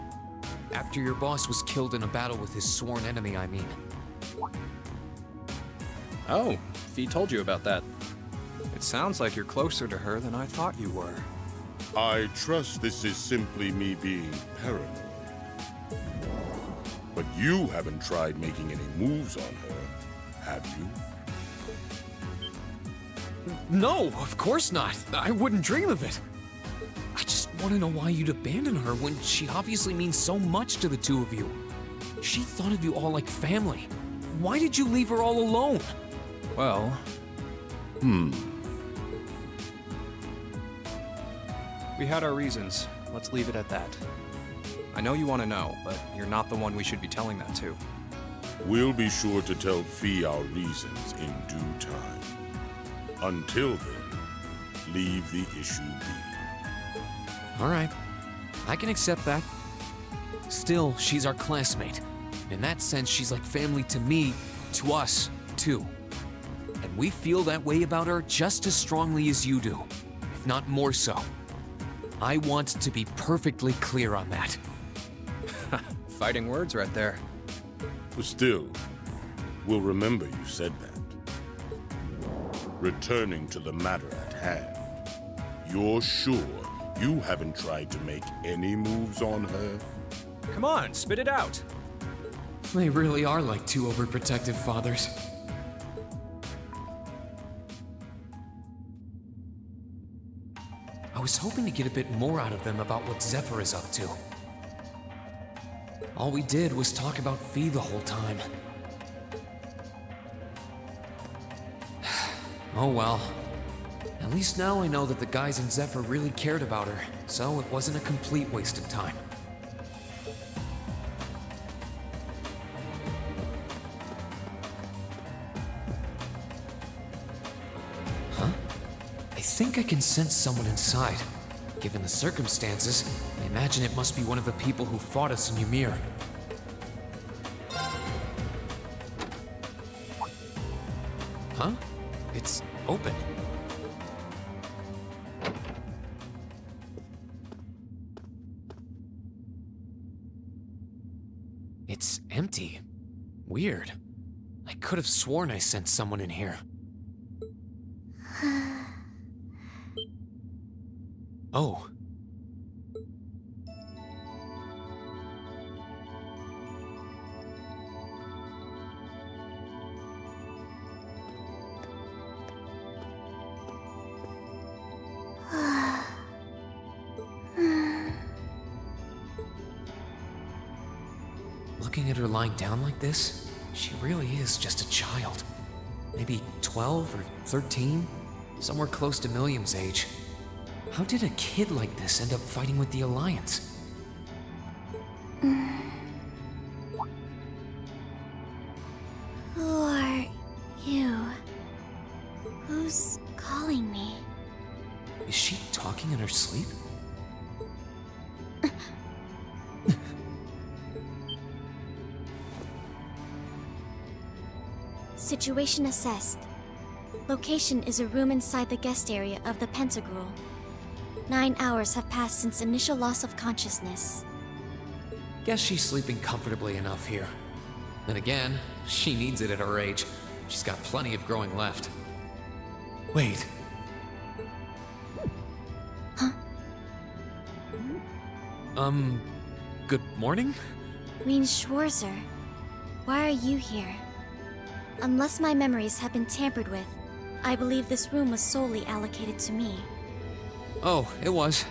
After your boss was killed in a battle with his sworn enemy, I mean. Oh, Fee told you about that. It sounds like you're closer to her than I thought you were. I trust this is simply me being paranoid. But you haven't tried making any moves on her, have you? No, of course not. I wouldn't dream of it. I just want to know why you'd abandon her when she obviously means so much to the two of you. She thought of you all like family. Why did you leave her all alone? Well... We had our reasons. Let's leave it at that. I know you want to know, but you're not the one we should be telling that to. We'll be sure to tell Fee our reasons in due time. Until then, leave the issue be. All right, I can accept that. Still, she's our classmate. In that sense, she's like family to me, to us, too. And we feel that way about her just as strongly as you do, if not more so. I want to be perfectly clear on that. Fighting words right there. But still, we'll remember you said that. Returning to the matter at hand, you're sure you haven't tried to make any moves on her? Come on, spit it out. They really are like two overprotective fathers. I was hoping to get a bit more out of them about what Zephyr is up to. All we did was talk about Fee the whole time. Oh well. At least now I know that the guys in Zephyr really cared about her, so it wasn't a complete waste of time. Huh? I think I can sense someone inside. Given the circumstances, I imagine it must be one of the people who fought us in Ymir. Huh? It's open. It's empty. Weird. I could have sworn I sensed someone in here. Oh. Looking at her lying down like this, she really is just a child. Maybe 12 or 13? Somewhere close to Milliam's age. How did a kid like this end up fighting with the Alliance? Who are you? Who's calling me? Is she talking in her sleep? Situation assessed. Location is a room inside the guest area of the Pentagram. 9 hours have passed since initial loss of consciousness. Guess she's sleeping comfortably enough here. Then again, she needs it at her age. She's got plenty of growing left. Wait. Huh? Good morning? Wien Schwarzer, why are you here? Unless my memories have been tampered with, I believe this room was solely allocated to me. Oh, it was.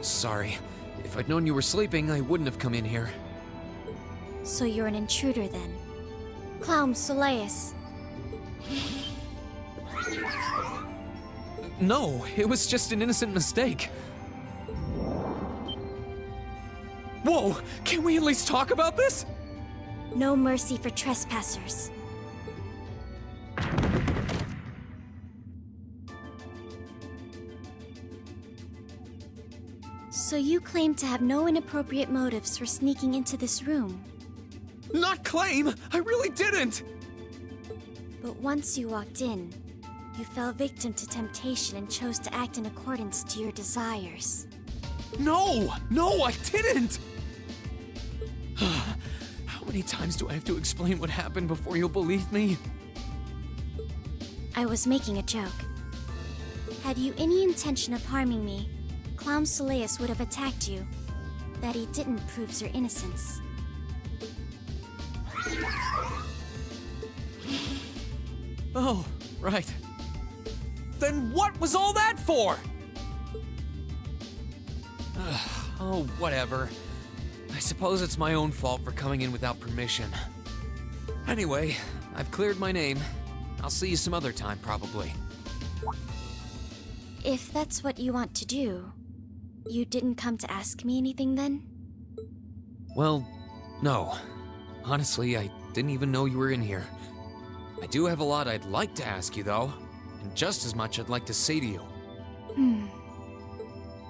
Sorry. If I'd known you were sleeping, I wouldn't have come in here. So you're an intruder then. Clown Soleus. No, it was just an innocent mistake. Whoa! Can we at least talk about this? No mercy for trespassers. So you claim to have no inappropriate motives for sneaking into this room. Not claim! I really didn't! But once you walked in, you fell victim to temptation and chose to act in accordance to your desires. No! No, I didn't! How many times do I have to explain what happened before you'll believe me? I was making a joke. Had you any intention of harming me, Clown Soleus would have attacked you. That he didn't proves your innocence. Oh, right. Then what was all that for? Oh, whatever. I suppose it's my own fault for coming in without permission. Anyway, I've cleared my name. I'll see you some other time, probably. If that's what you want to do, you didn't come to ask me anything then? Well, no. Honestly, I didn't even know you were in here. I do have a lot I'd like to ask you, though, and just as much I'd like to say to you.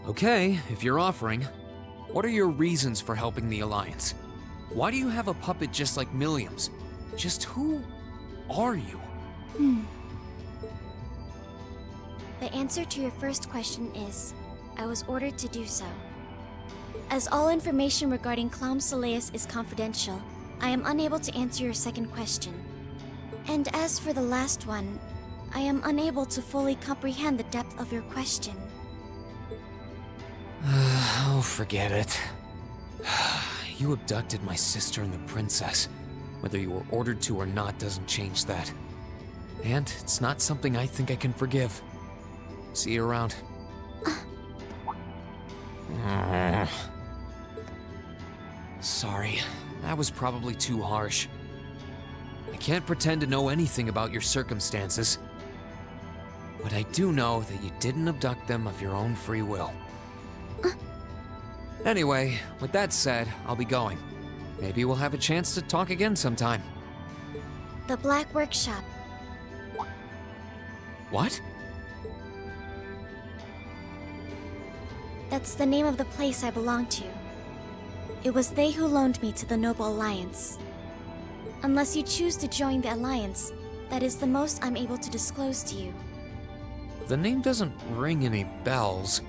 Okay, if you're offering, what are your reasons for helping the Alliance? Why do you have a puppet just like Milliam's? Just who are you? The answer to your first question is, I was ordered to do so. As all information regarding Clown Soleus is confidential, I am unable to answer your second question. And as for the last one, I am unable to fully comprehend the depth of your question. Oh, forget it. You abducted my sister and the princess. Whether you were ordered to or not doesn't change that. And it's not something I think I can forgive. See you around. Sorry, that was probably too harsh. I can't pretend to know anything about your circumstances. But I do know that you didn't abduct them of your own free will. Anyway, with that said, I'll be going. Maybe we'll have a chance to talk again sometime. The Black Workshop. What? That's the name of the place I belong to. It was they who loaned me to the Noble Alliance. Unless you choose to join the Alliance, that is the most I'm able to disclose to you. The name doesn't ring any bells.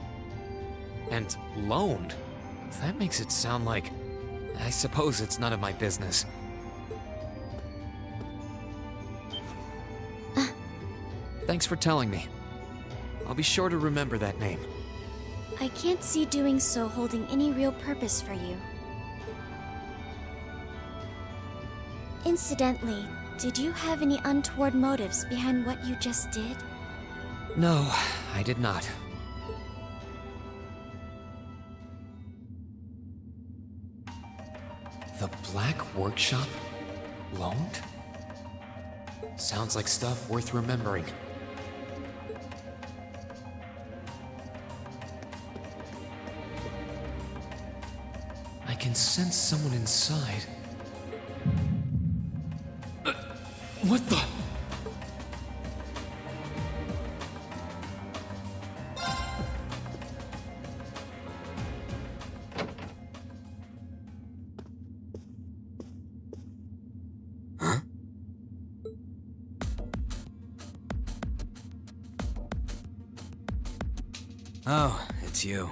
And loaned? That makes it sound like... I suppose it's none of my business. Thanks for telling me. I'll be sure to remember that name. I can't see doing so holding any real purpose for you. Incidentally, did you have any untoward motives behind what you just did? No, I did not. The Black Workshop? Loaned? Sounds like stuff worth remembering. I can sense someone inside. What the? Huh? Oh, it's you.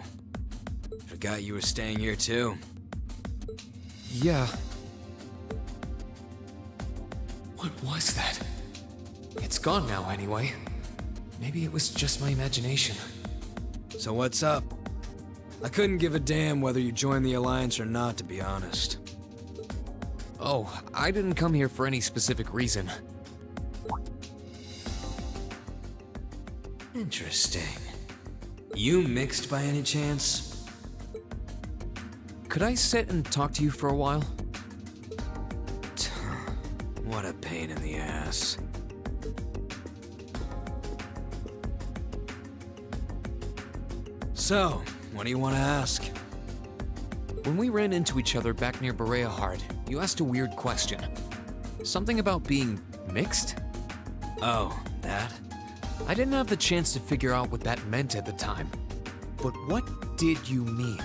Forgot you were staying here too. Yeah. What was that? It's gone now, anyway. Maybe it was just my imagination. So what's up? I couldn't give a damn whether you joined the Alliance or not, to be honest. Oh, I didn't come here for any specific reason. Interesting. You mixed by any chance? Could I sit and talk to you for a while? What a pain in the ass. So, what do you want to ask? When we ran into each other back near Bereahard, you asked a weird question. Something about being mixed? Oh, that? I didn't have the chance to figure out what that meant at the time. But what did you mean?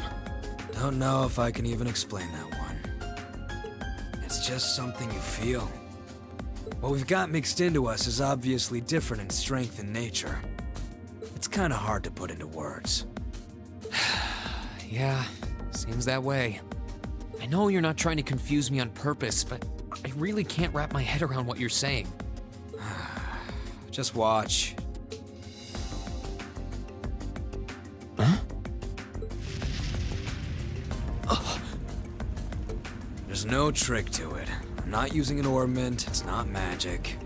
Don't know if I can even explain that one. It's just something you feel. What we've got mixed into us is obviously different in strength and nature. It's kind of hard to put into words. Yeah, seems that way. I know you're not trying to confuse me on purpose, but I really can't wrap my head around what you're saying. Just watch. Huh? There's no trick to it. I'm not using an ornament, it's not magic.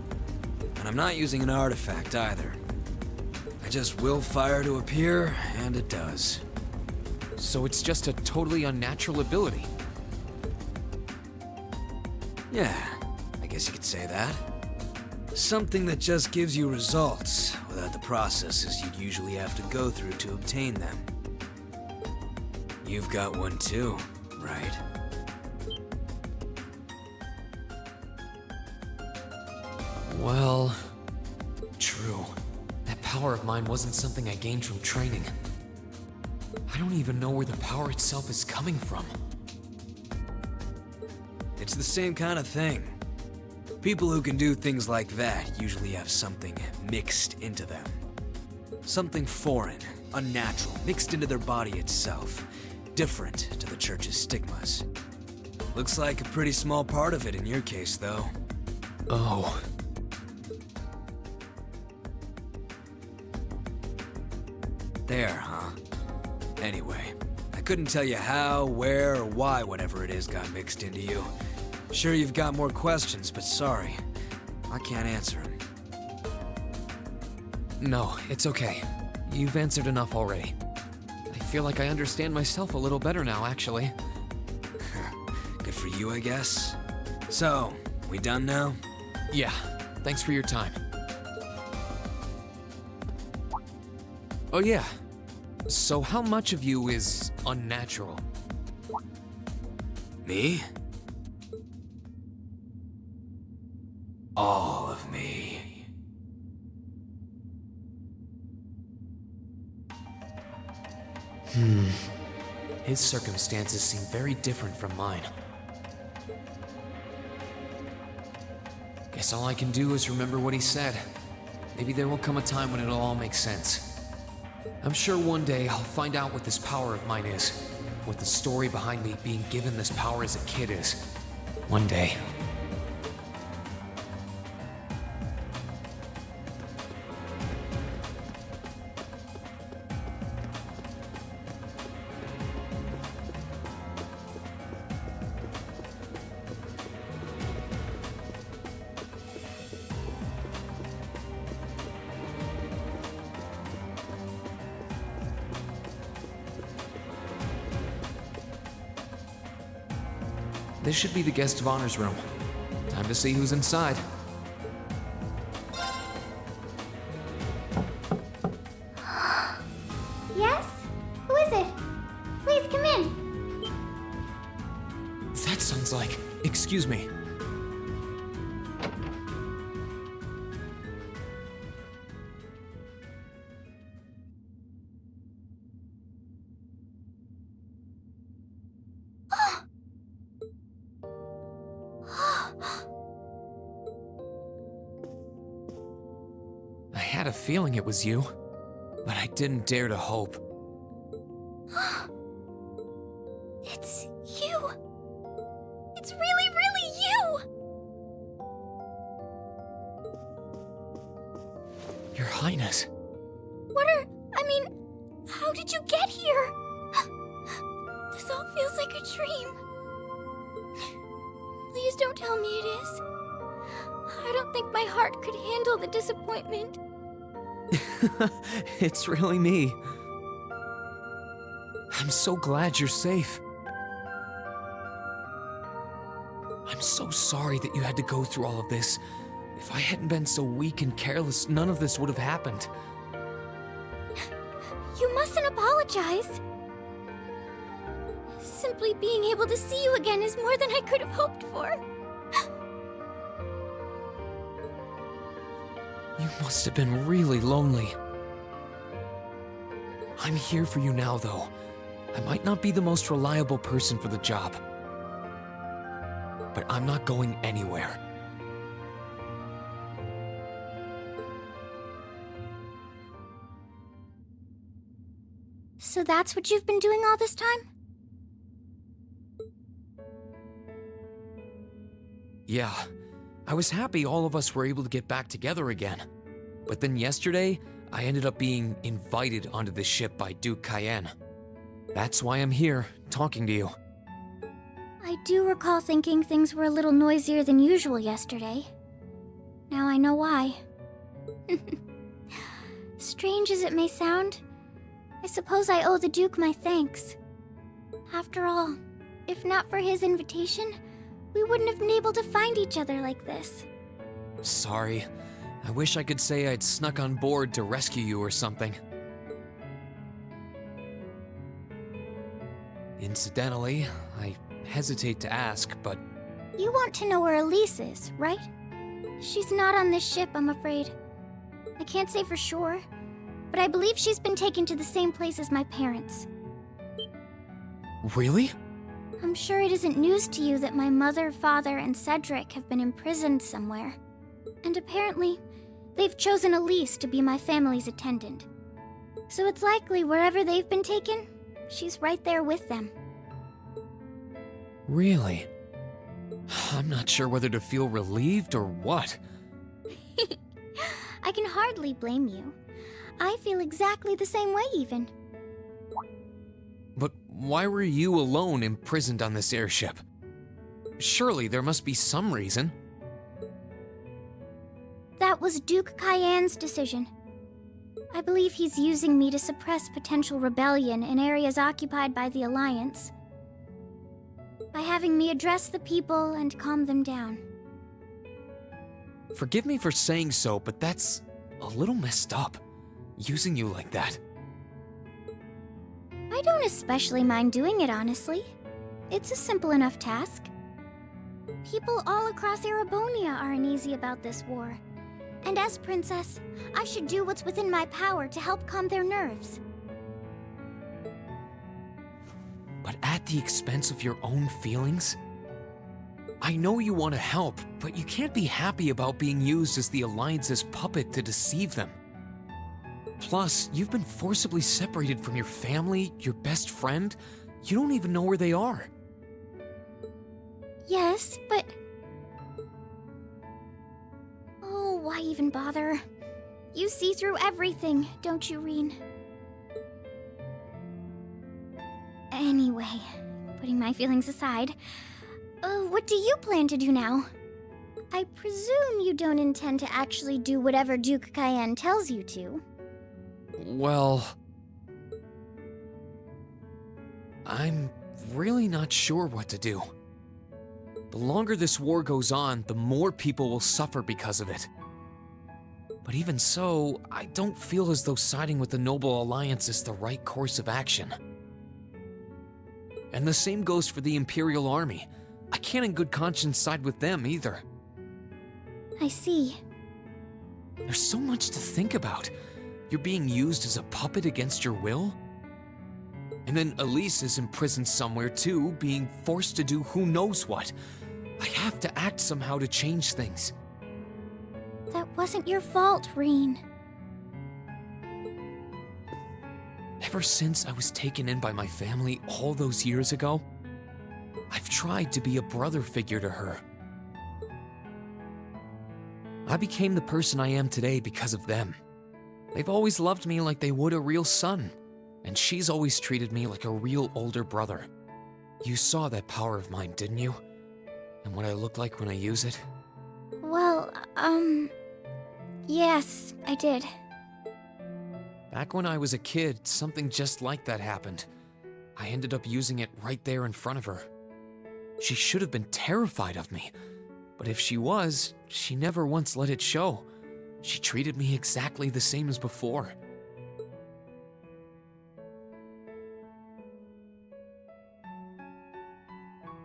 And I'm not using an artifact either. I just will fire to appear, and it does. So it's just a totally unnatural ability? Yeah, I guess you could say that. Something that just gives you results, without the processes you'd usually have to go through to obtain them. You've got one too, right? Well, true. That power of mine wasn't something I gained from training. I don't even know where the power itself is coming from. It's the same kind of thing. People who can do things like that usually have something mixed into them. Something foreign, unnatural, mixed into their body itself. Different to the church's stigmas. Looks like a pretty small part of it in your case, though. Oh. There, huh? Anyway, I couldn't tell you how, where, or why whatever it is got mixed into you. Sure you've got more questions, but sorry. I can't answer them. No, it's okay. You've answered enough already. I feel like I understand myself a little better now, actually. Good for you, I guess. So, we done now? Yeah, thanks for your time. Oh yeah, so how much of you is unnatural? Me? All of me. His circumstances seem very different from mine. Guess all I can do is remember what he said. Maybe there will come a time when it'll all make sense. I'm sure one day I'll find out what this power of mine is. What the story behind me being given this power as a kid is. One day. This should be the guest of honor's room. Time to see who's inside. Yes? Who is it? Please come in. That sounds like... Excuse me. I had a feeling it was you, but I didn't dare to hope. It's you! It's really, really you! Your Highness. How did you get here? This all feels like a dream. Please don't tell me it is. I don't think my heart could handle the disappointment. It's really me. I'm so glad you're safe. I'm so sorry that you had to go through all of this. If I hadn't been so weak and careless, none of this would have happened. You mustn't apologize. Simply being able to see you again is more than I could have hoped for. You must have been really lonely. I'm here for you now, though. I might not be the most reliable person for the job, but I'm not going anywhere. So that's what you've been doing all this time? Yeah, I was happy all of us were able to get back together again. But then yesterday, I ended up being invited onto the ship by Duke Cayenne. That's why I'm here, talking to you. I do recall thinking things were a little noisier than usual yesterday. Now I know why. Strange as it may sound, I suppose I owe the Duke my thanks. After all, if not for his invitation, we wouldn't have been able to find each other like this. Sorry. I wish I could say I'd snuck on board to rescue you or something. Incidentally, I hesitate to ask, but... You want to know where Elise is, right? She's not on this ship, I'm afraid. I can't say for sure, but I believe she's been taken to the same place as my parents. Really? I'm sure it isn't news to you that my mother, father, and Cedric have been imprisoned somewhere. And apparently, they've chosen Elise to be my family's attendant. So it's likely wherever they've been taken, she's right there with them. Really? I'm not sure whether to feel relieved or what. I can hardly blame you. I feel exactly the same way, even. But why were you alone imprisoned on this airship? Surely there must be some reason. That was Duke Cayenne's decision. I believe he's using me to suppress potential rebellion in areas occupied by the Alliance. By having me address the people and calm them down. Forgive me for saying so, but that's a little messed up, using you like that. I don't especially mind doing it, honestly. It's a simple enough task. People all across Erebonia are uneasy about this war. And as princess, I should do what's within my power to help calm their nerves. But at the expense of your own feelings? I know you want to help, but you can't be happy about being used as the Alliance's puppet to deceive them. Plus, you've been forcibly separated from your family, your best friend. You don't even know where they are. Yes, but... Oh, why even bother? You see through everything, don't you, Reen? Anyway, putting my feelings aside, what do you plan to do now? I presume you don't intend to actually do whatever Duke Cayenne tells you to. Well... I'm really not sure what to do. The longer this war goes on, the more people will suffer because of it. But even so, I don't feel as though siding with the Noble Alliance is the right course of action. And the same goes for the Imperial Army. I can't in good conscience side with them either. I see. There's so much to think about. You're being used as a puppet against your will? And then Elise is imprisoned somewhere too, being forced to do who knows what. I have to act somehow to change things. That wasn't your fault, Reen. Ever since I was taken in by my family all those years ago, I've tried to be a brother figure to her. I became the person I am today because of them. They've always loved me like they would a real son, and she's always treated me like a real older brother. You saw that power of mine, didn't you? And what I look like when I use it? Well, yes, I did. Back when I was a kid, something just like that happened. I ended up using it right there in front of her. She should have been terrified of me, but if she was, she never once let it show. She treated me exactly the same as before.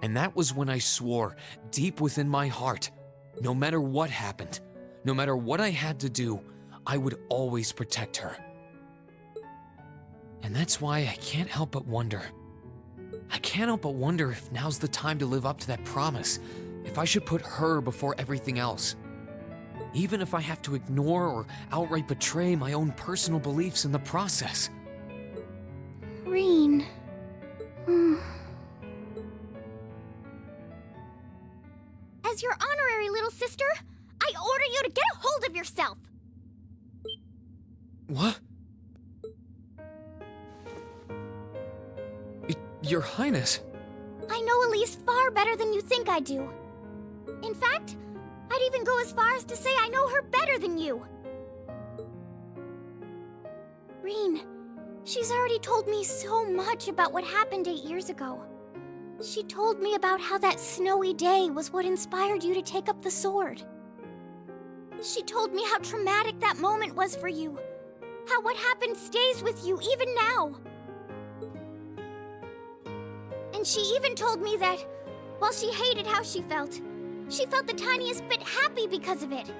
And that was when I swore, deep within my heart, no matter what happened, no matter what I had to do, I would always protect her. And that's why I can't help but wonder. I can't help but wonder if now's the time to live up to that promise, if I should put her before everything else. Even if I have to ignore or outright betray my own personal beliefs in the process. Reen. As your honorary little sister, I order you to get a hold of yourself! What? Your Highness. I know Elise far better than you think I do. In fact, I'd even go as far as to say I know her better than you. Reen, she's already told me so much about what happened 8 years ago. She told me about how that snowy day was what inspired you to take up the sword. She told me how traumatic that moment was for you. How what happened stays with you even now. And she even told me that, while she hated how she felt the tiniest bit happy because of it.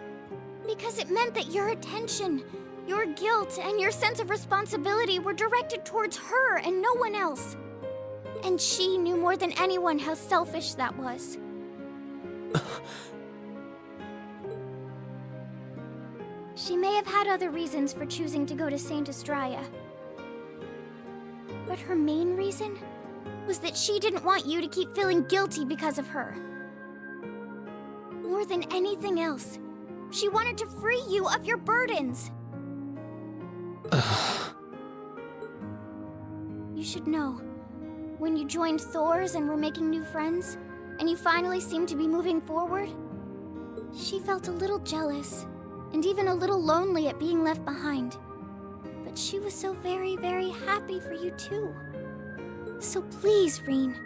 Because it meant that your attention, your guilt, and your sense of responsibility were directed towards her and no one else. And she knew more than anyone how selfish that was. She may have had other reasons for choosing to go to Saint Estrella. But her main reason was that she didn't want you to keep feeling guilty because of her. More than anything else, she wanted to free you of your burdens. You should know, when you joined Thor's and were making new friends, and you finally seemed to be moving forward, she felt a little jealous, and even a little lonely at being left behind. But she was so very, very happy for you too. So please, Reen,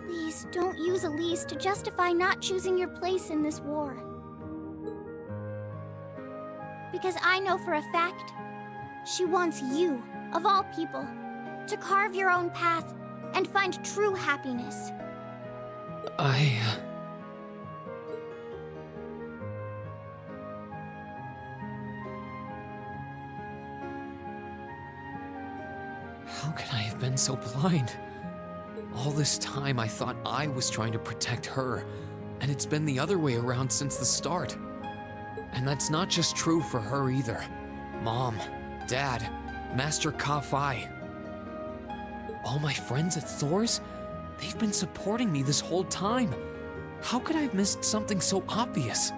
please don't use Elise to justify not choosing your place in this war. Because I know for a fact, she wants you, of all people, to carve your own path and find true happiness. How could I have been so blind? All this time I thought I was trying to protect her, and it's been the other way around since the start. And that's not just true for her either. Mom, Dad, Master Ka-Fai. All my friends at Thor's, they've been supporting me this whole time. How could I have missed something so obvious?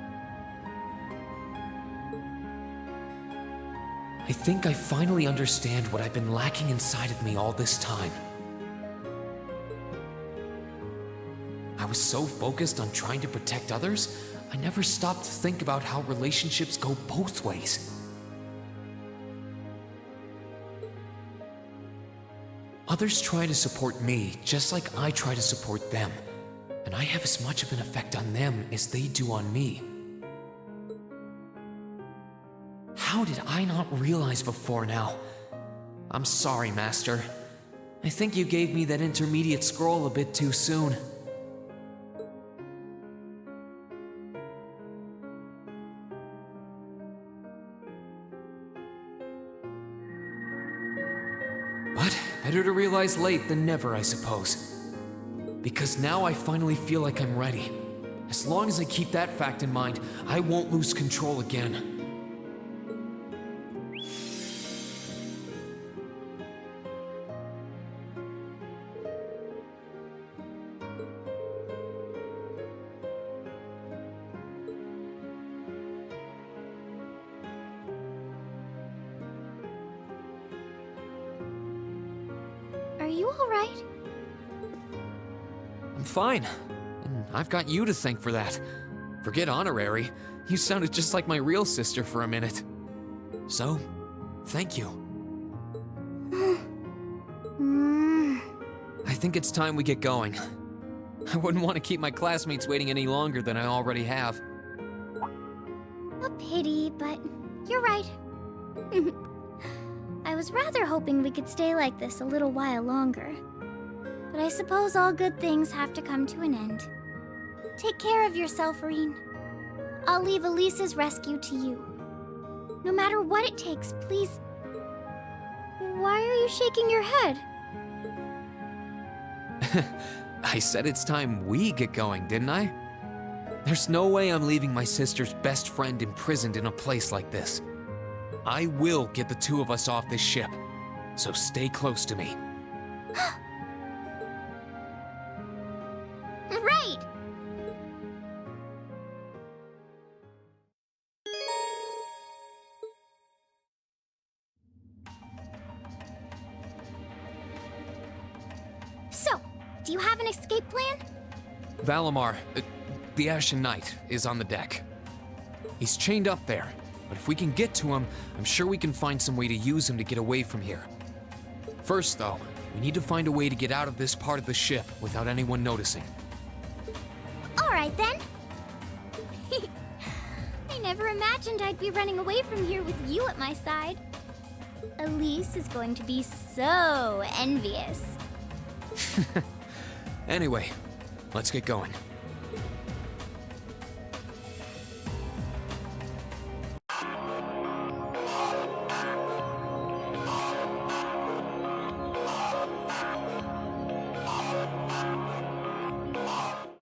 I think I finally understand what I've been lacking inside of me all this time. I was so focused on trying to protect others, I never stopped to think about how relationships go both ways. Others try to support me just like I try to support them, and I have as much of an effect on them as they do on me. How did I not realize before now? I'm sorry, Master. I think you gave me that intermediate scroll a bit too soon. But better to realize late than never, I suppose. Because now I finally feel like I'm ready. As long as I keep that fact in mind, I won't lose control again. Are you alright? I'm fine. And I've got you to thank for that. Forget honorary. You sounded just like my real sister for a minute. So, thank you. think it's time we get going. I wouldn't want to keep my classmates waiting any longer than I already have. A pity, but you're right. I was rather hoping we could stay like this a little while longer. But I suppose all good things have to come to an end. Take care of yourself, Reen. I'll leave Elisa's rescue to you. No matter what it takes, please. Why are you shaking your head? I said it's time we get going, didn't I? There's no way I'm leaving my sister's best friend imprisoned in a place like this. I will get the two of us off this ship, so stay close to me. Right! So, do you have an escape plan? Valimar, the Ashen Knight, is on the deck. He's chained up there, but if we can get to him, I'm sure we can find some way to use him to get away from here. First, though, we need to find a way to get out of this part of the ship without anyone noticing. Alright then. I never imagined I'd be running away from here with you at my side. Elise is going to be so envious. Anyway, let's get going.